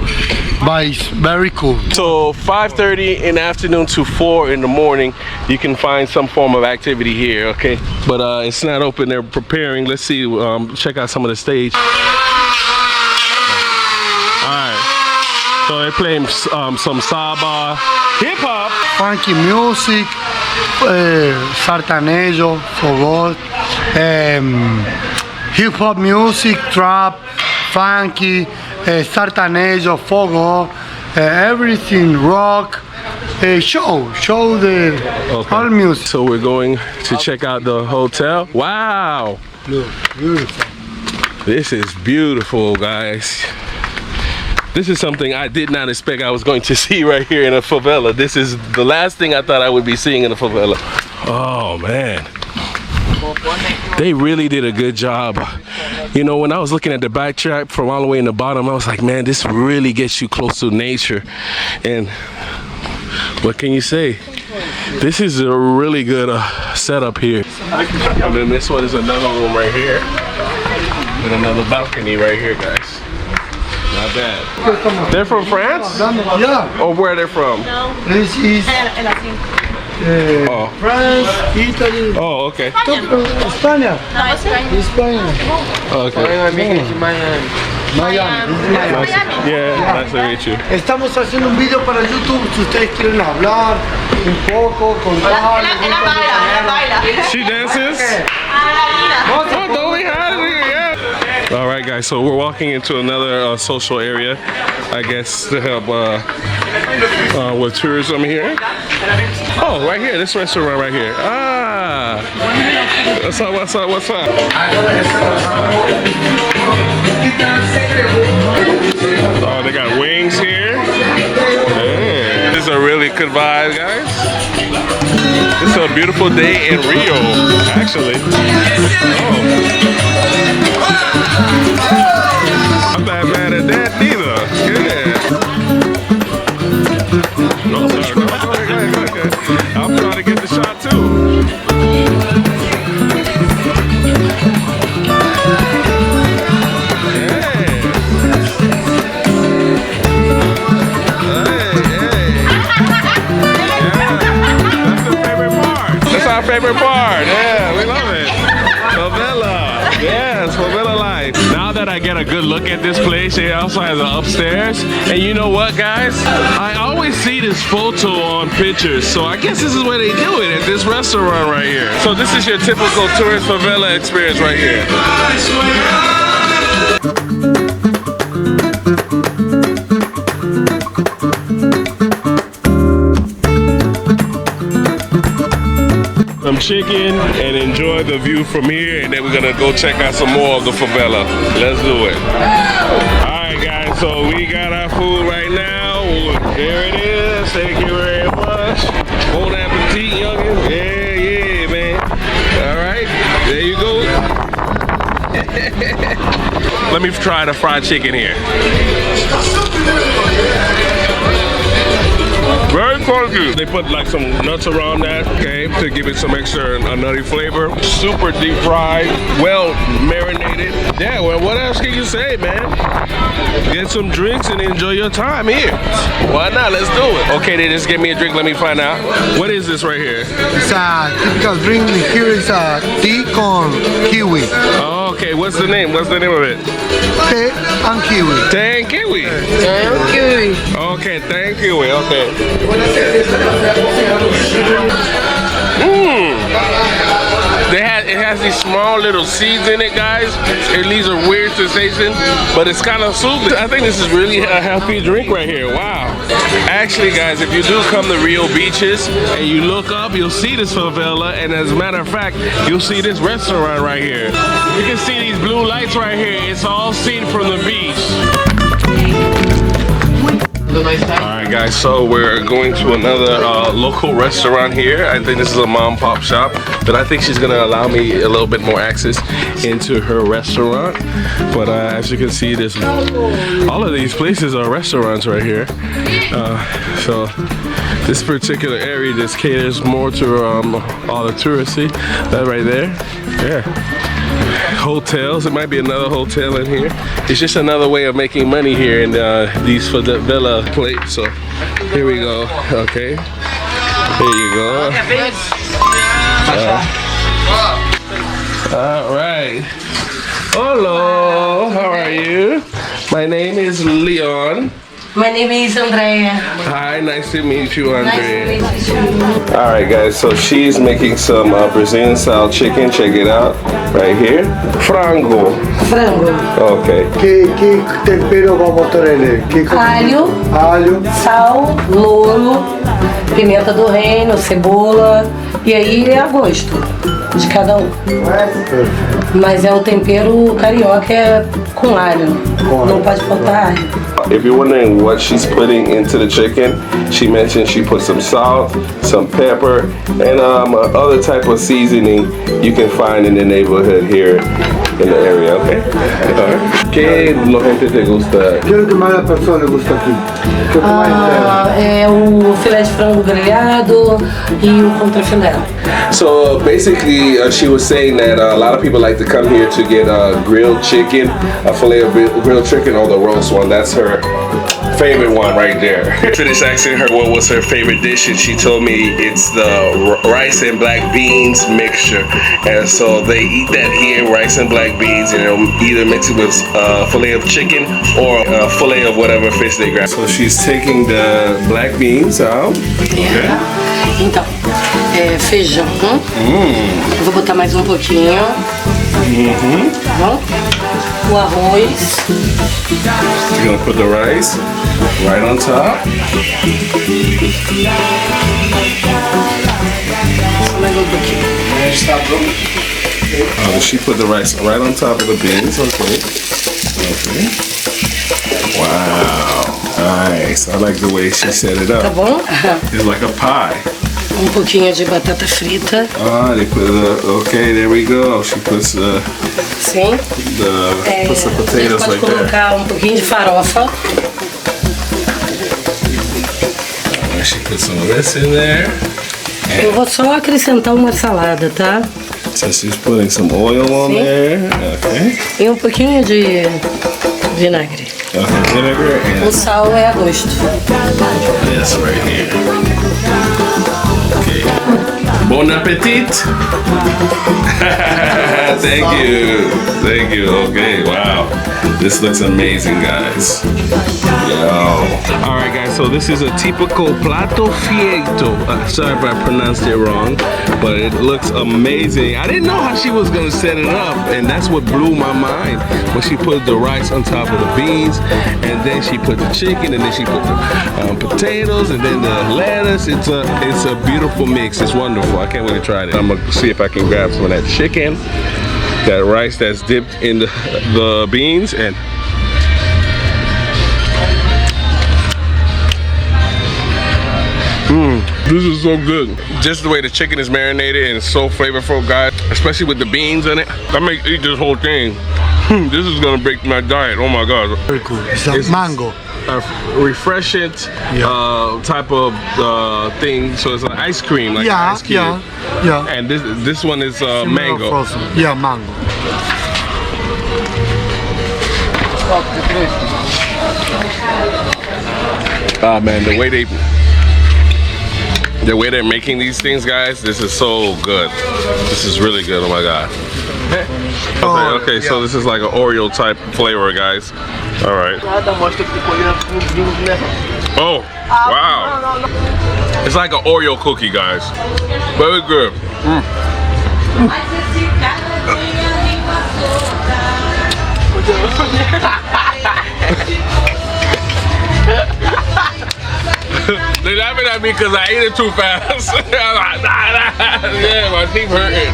but it's very cool. So 5:30 in the afternoon to 4 in the morning, you can find some form of activity here, okay? But it's not open, they're preparing. Let's see, check out some of the stage. Alright, so they're playing some samba, hip hop. Funky music, sertanejo, forró, hip hop music, trap, funky, sertanejo, forró, everything, rock, show the all music. So we're going to check out the hotel. Wow! Look, beautiful. This is beautiful, guys. This is something I did not expect I was going to see right here in a favela. This is the last thing I thought I would be seeing in a favela. Oh man. They really did a good job. You know, when I was looking at the backtrack from all the way in the bottom, I was like, man, this really gets you close to nature. And what can you say? This is a really good setup here. And then this one is another room right here. With another balcony right here, guys. Not bad. They're from France? Yeah. Or where they're from? No. This is France, Italy. Oh, okay. España. España. Okay. Miami. Yeah, nice to meet you. Estamos haciendo un video para YouTube. Si ustedes quieren hablar un poco, contar. She dances? All right, guys, so we're walking into another social area, I guess, to help with tourism here. Oh, right here, this restaurant right here. Ah, what's up? Oh, they got wings here. Yeah. This is a really good vibe, guys. This is a beautiful day in Rio, actually. Oh. I'm not mad at that neither. Yeah. No, sorry. No, go ahead. I'm trying to get the shot too. Favorite part, yeah, we love it. Favela, yes, favela life. Now that I get a good look at this place, it also has an upstairs. And you know what, guys? I always see this photo on pictures, so I guess this is where they do it, at this restaurant right here. So this is your typical tourist favela experience right here. Some chicken and enjoy the view from here, and then we're gonna go check out some more of the favela. Let's do it. Alright guys, so we got our food right now. There it is. Thank you very much. gosh. Bon appetit, youngin. Yeah, man. All right, there you go. Let me try the fried chicken here. Very funky. They put like some nuts around that, okay, to give it some extra nutty flavor. Super deep fried, well marinated. Yeah, well, what else can you say, man? Get some drinks and enjoy your time here. Why not? Let's do it. Okay, they just gave me a drink. Let me find out. What is this right here? It's a typical drink here is a tea con kiwi. Oh, okay, what's the name? What's the name of it? Tea and kiwi. Tea and kiwi. Thank you. Okay, thank you. Okay. It has these small little seeds in it, guys. It leaves a weird sensation, but it's kind of soupy. I think this is really a healthy drink right here. Wow. Actually, guys, if you do come to Rio beaches and you look up, you'll see this favela, and as a matter of fact, you'll see this restaurant right here. You can see these blue lights right here. It's all seen from the beach. Alright guys, so we're going to another local restaurant here. I think this is a mom and pop shop, but I think she's gonna allow me a little bit more access into her restaurant. But as you can see, all of these places are restaurants right here. So this particular area just caters more to all the touristy. That right there, yeah. Hotels, it might be another hotel in here. It's just another way of making money here in these favela places. So here we go. Okay, here you go. All right. Hello, how are you? My name is Leon. My name is Andrea. Hi, nice to meet you, Andrea. Nice to meet you. All right, guys, so she's making some Brazilian style chicken. Check it out right here. Frango. Frango. Okay. Que tempero vamos botar ele? Alho. Alho. Sal, louro, pimenta do reino, cebola. E aí é a gosto de cada um. Mas é o tempero carioca, é com alho. Não pode faltar alho. If you're wondering what she's putting into the chicken, she mentioned she put some salt, some pepper, and other type of seasoning you can find in the neighborhood here in the area, okay? ¿Qué la gente te gusta? ¿Qué es lo que más a la persona le gusta aquí? ¿Qué más É o filé de frango grelhado e o contrafilé. So basically, she was saying that a lot of people like to come here to get grilled chicken, a fillet of grilled chicken, or the roast one. That's her favorite one right there. Finished asking her what was her favorite dish, and she told me it's the rice and black beans mixture. And so they eat that here, rice and black beans, and they'll either mix it with fillet of chicken or a fillet of whatever fish they grab. So she's taking the black beans out. Okay. Então, feijão. Vou botar mais um pouquinho. Tá bom? O arroz. You're gonna put the rice right on top. Mais um pouquinho. Oh, she put the rice right on top of the beans. Okay. Okay. Wow. Nice. I like the way she set it up. Tá bom? It's like a pie. Pouquinho de batata frita. Ah, they put okay, there we go. She puts Sim. puts the potatoes pode like that. colocar pouquinho de farofa. She put some of this in there. Eu vou só acrescentar uma salada, tá? So she's putting some oil on there. Okay. E pouquinho de vinagre. Okay, vinegar and O sal é a gosto. this right here. Okay. Bon appetit. Thank you. Thank you. Okay, wow. This looks amazing, guys. Yo. Alright guys, so this is a typical plato feito. Sorry if I pronounced it wrong, but it looks amazing. I didn't know how she was gonna set it up, and that's what blew my mind. When she put the rice on top of the beans, and then she put the chicken, and then she put the potatoes, and then the lettuce. It's a beautiful mix. It's wonderful. I can't wait to try it. I'm gonna see if I can grab some of that chicken, that rice that's dipped in the beans, and This is so good. Just the way the chicken is marinated and it's so flavorful, guys. Especially with the beans in it. I may eat this whole thing. This is gonna break my diet. Oh my God. Very cool. It's mango. A refreshing type of thing. So it's like ice cream, like ice cube. Yeah. And this one is mango. Frozen. Yeah, mango. Ah man, the way they're making these things, guys, this is so good. This is really good. Oh my God. Okay, so this is like an Oreo type flavor, guys. All right. Oh, wow. It's like an Oreo cookie, guys. Very good. They're laughing at me because I ate it too fast. Yeah, my teeth hurting.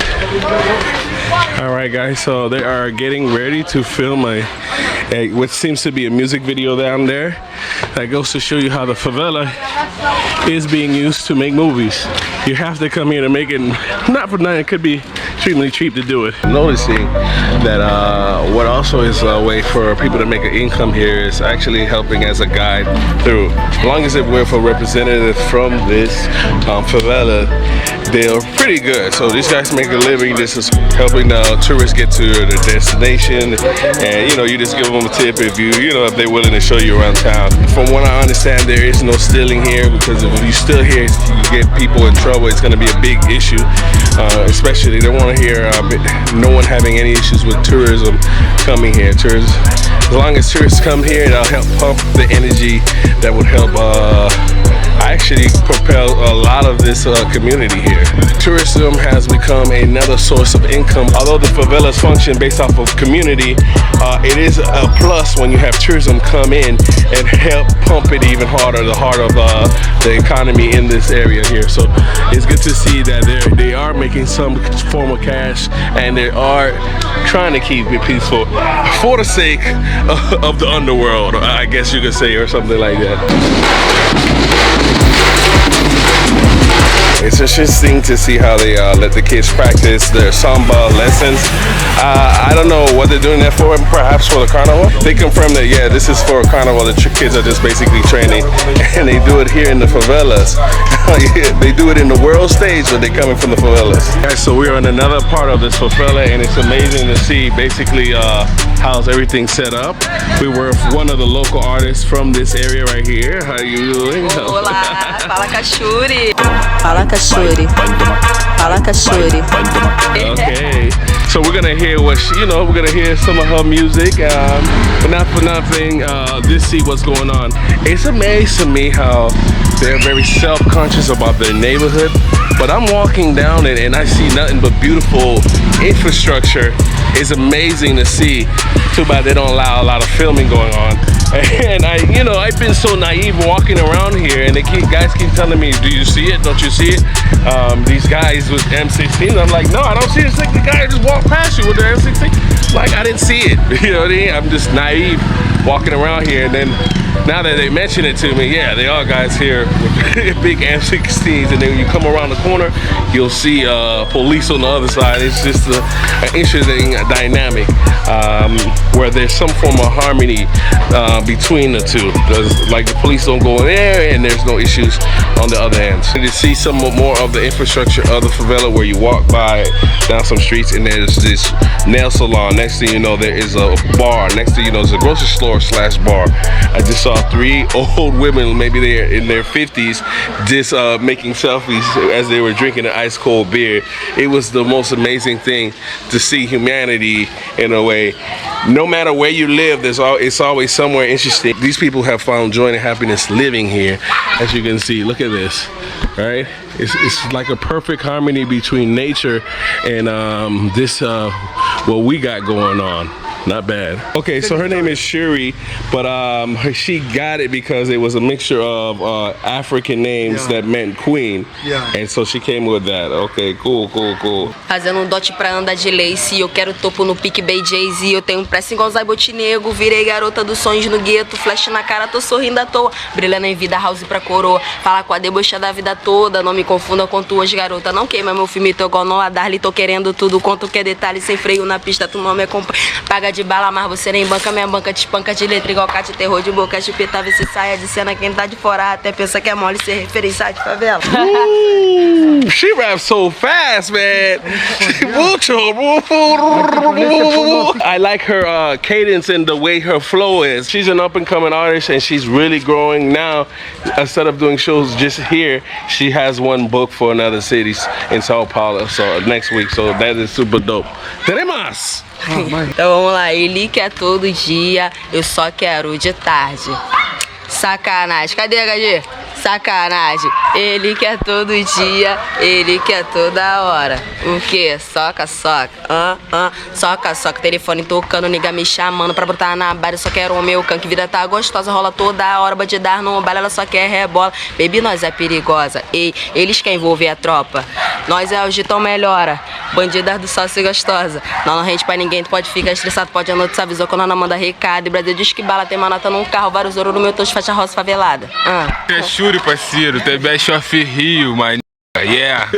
Alright guys, so they are getting ready to film what seems to be a music video down there. That goes to show you how the favela is being used to make movies. You have to come here to make it, not for nothing, it could be extremely cheap to do it. Noticing that what also is a way for people to make an income here is actually helping as a guide through. As long as we're for representatives from this favela, they're pretty good. So these guys make a living. This is helping tourists get to their destination, and you know, you just give them a tip if if they're willing to show you around town. From what I understand, there is no stealing here, because if you steal here, you get people in trouble. It's going to be a big issue, especially they want to hear no one having any issues with tourism coming here. As long as tourists come here, it'll help pump the energy that would help actually propel a lot of this community here. Tourism has become another source of income. Although the favelas function based off of community, it is a plus when you have tourism come in and help pump it even harder, the heart of the economy in this area here. So it's good to see that they are making some form of cash, and they are trying to keep it peaceful for the sake of the underworld, I guess you could say, or something like that. It's interesting to see how they let the kids practice their samba lessons. I don't know what they're doing that for, perhaps for the carnival. They confirm that, yeah, this is for a carnival. The kids are just basically training, and they do it here in the favelas. They do it in the world stage, but they're coming from the favelas. Right, so we're in another part of this favela, and it's amazing to see basically how's everything set up. We were one of the local artists from this area right here. How are you doing? Olá, fala Cachuri. Fala Cachuri. Fala Cachuri. Okay, so we're gonna hear what we're gonna hear some of her music, but not for nothing, just see what's going on. It's amazing to me how they're very self-conscious about their neighborhood, but I'm walking down it and I see nothing but beautiful infrastructure. It's amazing to see. Too bad they don't allow a lot of filming going on. And I've been so naive walking around here, and guys keep telling me, do you see it? Don't you see it? These guys with M16, I'm like, no, I don't see it. It's like the guy just walked past you with the M16. Like, I didn't see it. You know what I mean? I'm just naive walking around here, and then now that they mention it to me, yeah, they are guys here with big M16s, and then when you come around the corner, you'll see police on the other side. It's just an interesting dynamic where there's some form of harmony between the two. Like the police don't go in there, and there's no issues on the other end. So you see some more of the infrastructure of the favela, where you walk by down some streets, and there's this nail salon. Next thing you know, there is a bar. Next thing you know, there's a grocery store / bar. I just saw 3 old women, maybe they're in their 50s, just making selfies as they were drinking an ice cold beer. It was the most amazing thing to see humanity in a way. No matter where you live, it's always somewhere interesting. These people have found joy and happiness living here, as you can see. Look at this, right? It's like a perfect harmony between nature and this what we got going on. Not bad. Okay, so her name is Shuri, but she got it because it was a mixture of African names that meant queen. And so she came with that. Okay, cool. Fazendo dot pra andar de lace, eu quero topo no pique Jay-Z. Eu tenho pressa igual Zai Botinego, virei garota dos sonhos no gueto. Flash na cara, tô sorrindo à toa, brilhando em vida, house pra coroa. Fala com a debocha da vida toda, não me confunda com tuas garotas. Não queima meu filme, tô igual Noah Darly, tô querendo tudo. Quanto que é detalhe, sem freio na pista, tu não me acompanha. Paga de bala, mas você nem banca, minha banca te espanca de letra igual Cate, terror de boca, chupeta, vê se saia de cena. Quem tá de fora até pensa que é mole ser referência de favela. She raps so fast, man. I like her cadence and the way her flow is. She's an up-and-coming artist and she's really growing now. Instead of doing shows just here, she has one book for another cities in Sao Paulo, so next week. So that is super dope. Teremos! Então vamos lá, ele quer todo dia, eu só quero de tarde. Sacanagem, cadê a HG? Sacanagem, ele quer todo dia, ele quer toda hora. O que? Soca, soca, telefone tocando, nigga me chamando pra botar na barra. Eu só quero o meu can, que vida tá gostosa, rola toda hora, bandidar no baile, ela só quer rebola. Baby, nós é perigosa, ei, eles querem envolver a tropa. Nós é o Gitão melhora, bandidas do sal se gostosa. Não rende pra ninguém, tu pode ficar estressado, pode a noite, avisou quando nós manda recado. E Brasil diz que bala, tem manata num carro, vários ouro no meu tocho, faixa roça favelada. É Shuri, parceiro, tem Best of Rio, mas yeah.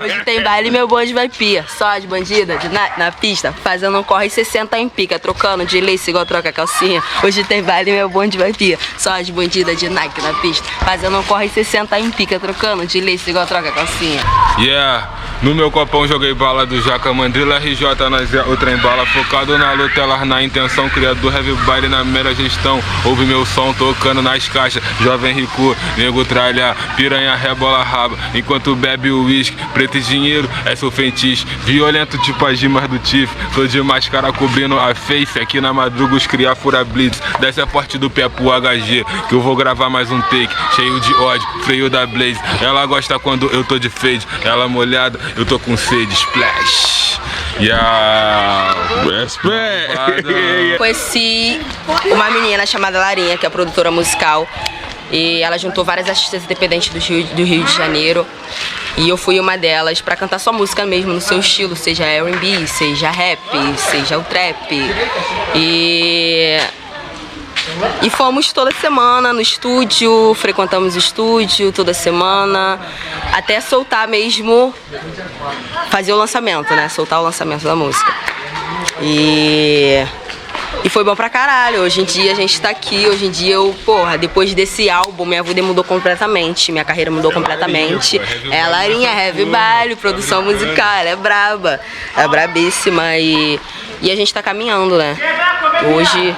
Hoje tem baile e meu bonde vai pia. Só de bandida, na pista, fazendo um corre 60 em pica, trocando de lace igual troca calcinha. Hoje tem baile e meu bonde vai pia. Só de bandida de Nike na pista, fazendo um corre 60 em pica, trocando de lace igual troca calcinha. Yeah, no meu copão joguei bala do Jaca, Mandrila RJ, nós é o trem bala. Focado na luta, elas na intenção, criador heavy baile na mera gestão. Ouve meu som tocando nas caixas, jovem rico, nego tralha, piranha rebola raba. Enquanto bebe o uísque, preto e dinheiro é seu feitiço. Violento tipo as gimas do Tiff. Tô de máscara cobrindo a face. Aqui na madruga os criar fura blitz. Desce a porte do pé pro HG, que eu vou gravar mais um take. Cheio de ódio, freio da Blaze. Ela gosta quando eu tô de fade. Ela molhada, eu tô com sede. Splash. Yeah. Conheci uma menina chamada Larinha, que é produtora musical. E ela juntou várias artistas independentes do Rio de Janeiro. E eu fui uma delas pra cantar sua música mesmo, no seu estilo, seja R&B, seja rap, seja o trap. E fomos toda semana no estúdio, frequentamos o estúdio toda semana, até soltar mesmo, fazer o lançamento, né? Soltar o lançamento da música. E foi bom pra caralho. Hoje em dia a gente tá aqui, hoje em dia depois desse álbum, minha vida mudou completamente, minha carreira mudou completamente. É a Larinha, heavy baile, produção musical, ela é braba, é brabíssima e a gente tá caminhando, né? Hoje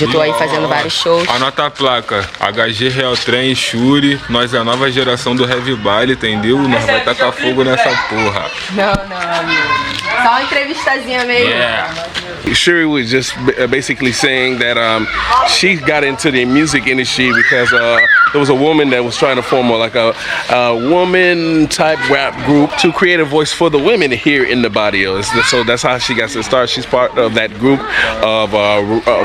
eu tô aí fazendo vários shows. Anota a placa, HG Real Trem, Shuri, nós é a nova geração do heavy baile, entendeu? Nós vai tacar fogo nessa porra. Não, amigo. Só uma entrevistazinha mesmo. Yeah. Shuri was just basically saying that she got into the music industry because there was a woman that was trying to form a woman type rap group to create a voice for the women here in the barrio. So that's how she got to start. She's part of that group of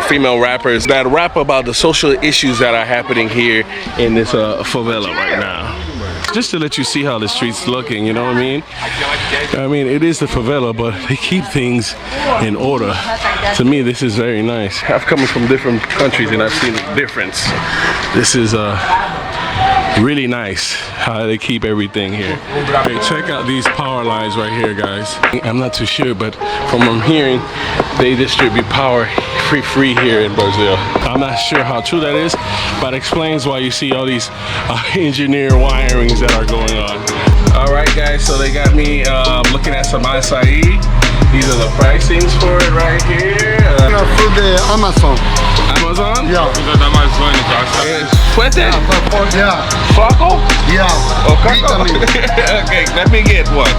female rappers that rap about the social issues that are happening here in this favela right now. Just to let you see how the street's looking, you know what I mean? I mean, it is the favela, but they keep things in order. To me, this is very nice. I've come from different countries and I've seen the difference. This is really nice how they keep everything here. Hey, check out these power lines right here, guys. I'm not too sure, but from what I'm hearing, they distribute power free here in Brazil. I'm not sure how true that is, but it explains why you see all these engineer wirings that are going on. All right, guys, so they got me looking at some Açaí. These are the pricings for it right here. From the Amazon. Amazon? Yeah. Fuerte? Yeah. Flaco? Yeah. Okay. Okay, let me get one.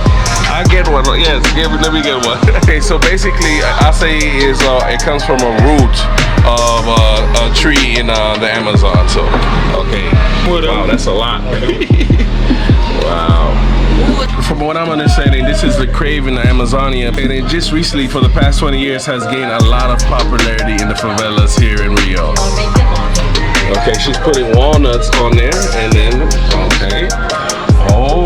I get one. Yes, let me get one. Okay, so basically, Açaí is it comes from a root of a tree in the Amazon. So, okay. Wow, that's a lot. Wow. From what I'm understanding, this is the crave in the Amazonia, and it just recently, for the past 20 years, has gained a lot of popularity in the favelas here in Rio. Okay, she's putting walnuts on there, and then, okay. Oh.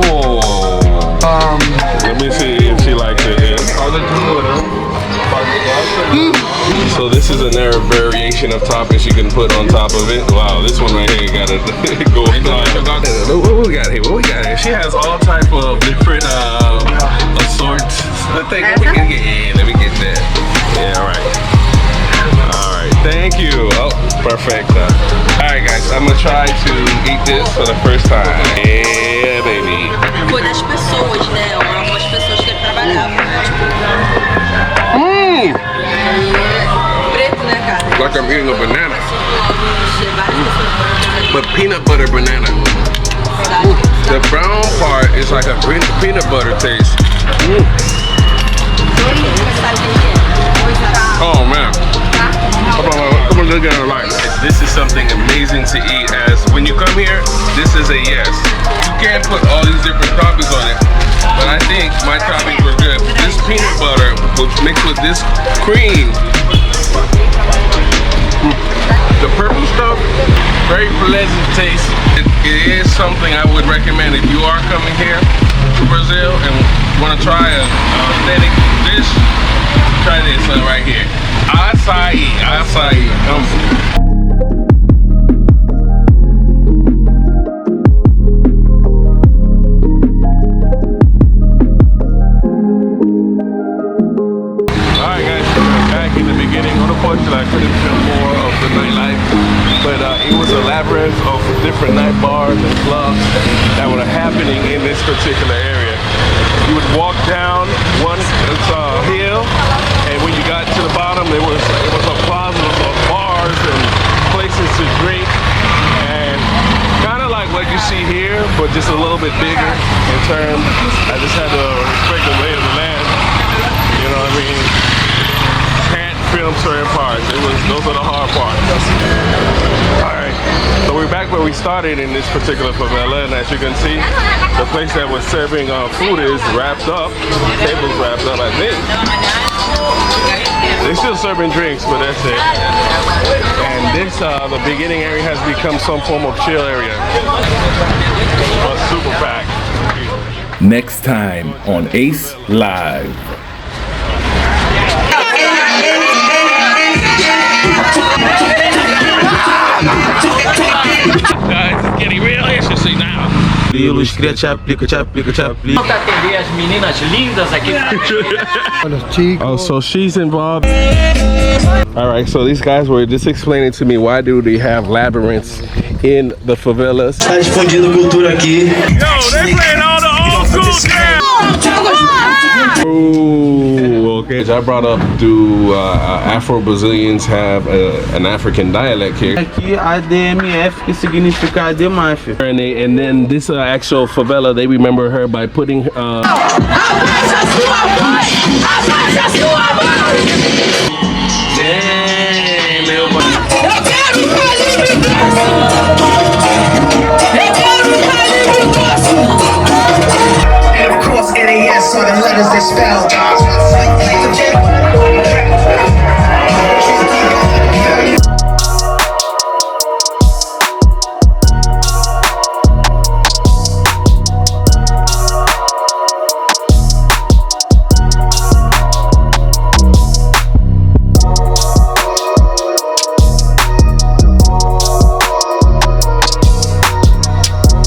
Let me see if she likes it. So this is another variation of toppings you can put on top of it. Wow, this one right here gotta go. What we got here? What we got here? She has all type of different assorts. Let me get that. Yeah, all right. All right, thank you. Oh, perfect. All right, guys, I'm gonna try to eat this for the first time. Yeah, baby. Foi das pessoas, né? Algumas pessoas que trabalhavam. Preto, né, cara? Like I'm eating a banana. But peanut butter banana. The brown part is like a peanut butter taste. Oh man. This is something amazing to eat. As when you come here, this is a yes. You can't put all these different toppings on it, but I think my toppings were good. This peanut butter mixed with this cream. The purple stuff, very pleasant taste. It is something I would recommend if you are coming here to Brazil and want to try an authentic dish. Try this one right here. Açaí. Alright guys, back in the beginning. Unfortunately, I couldn't film more of the nightlife, but it was a labyrinth of different night bars and clubs that were happening in this particular area. You would walk down one hill, and when you got to the bottom, it was a plaza of bars and places to drink, and kind of like what you see here, but just a little bit bigger in terms. I just had to respect the lay of the land. You know what I mean? Can't film certain parts. Those are the hard parts. All right. So we're back where we started in this particular favela, and as you can see, the place that was serving food is wrapped up. The table's wrapped up, I think. They're still serving drinks, but that's it. And this, the beginning area has become some form of chill area. A super pack. Next time on Ace Live. Guys, it's getting real interesting now. Te aplica. Atender as meninas lindas aqui. Oh, so she's involved. All right, so these guys were just explaining to me why do they have labyrinths in the favelas. Tá difundindo cultura aqui. Yo, they playing all the old school jams. Oh, okay. I brought up, do Afro-Brazilians have an African dialect here? Aqui ADMF, que significa ADMF. And then this actual favela, they remember her by putting And of course, NAS are the letters that spell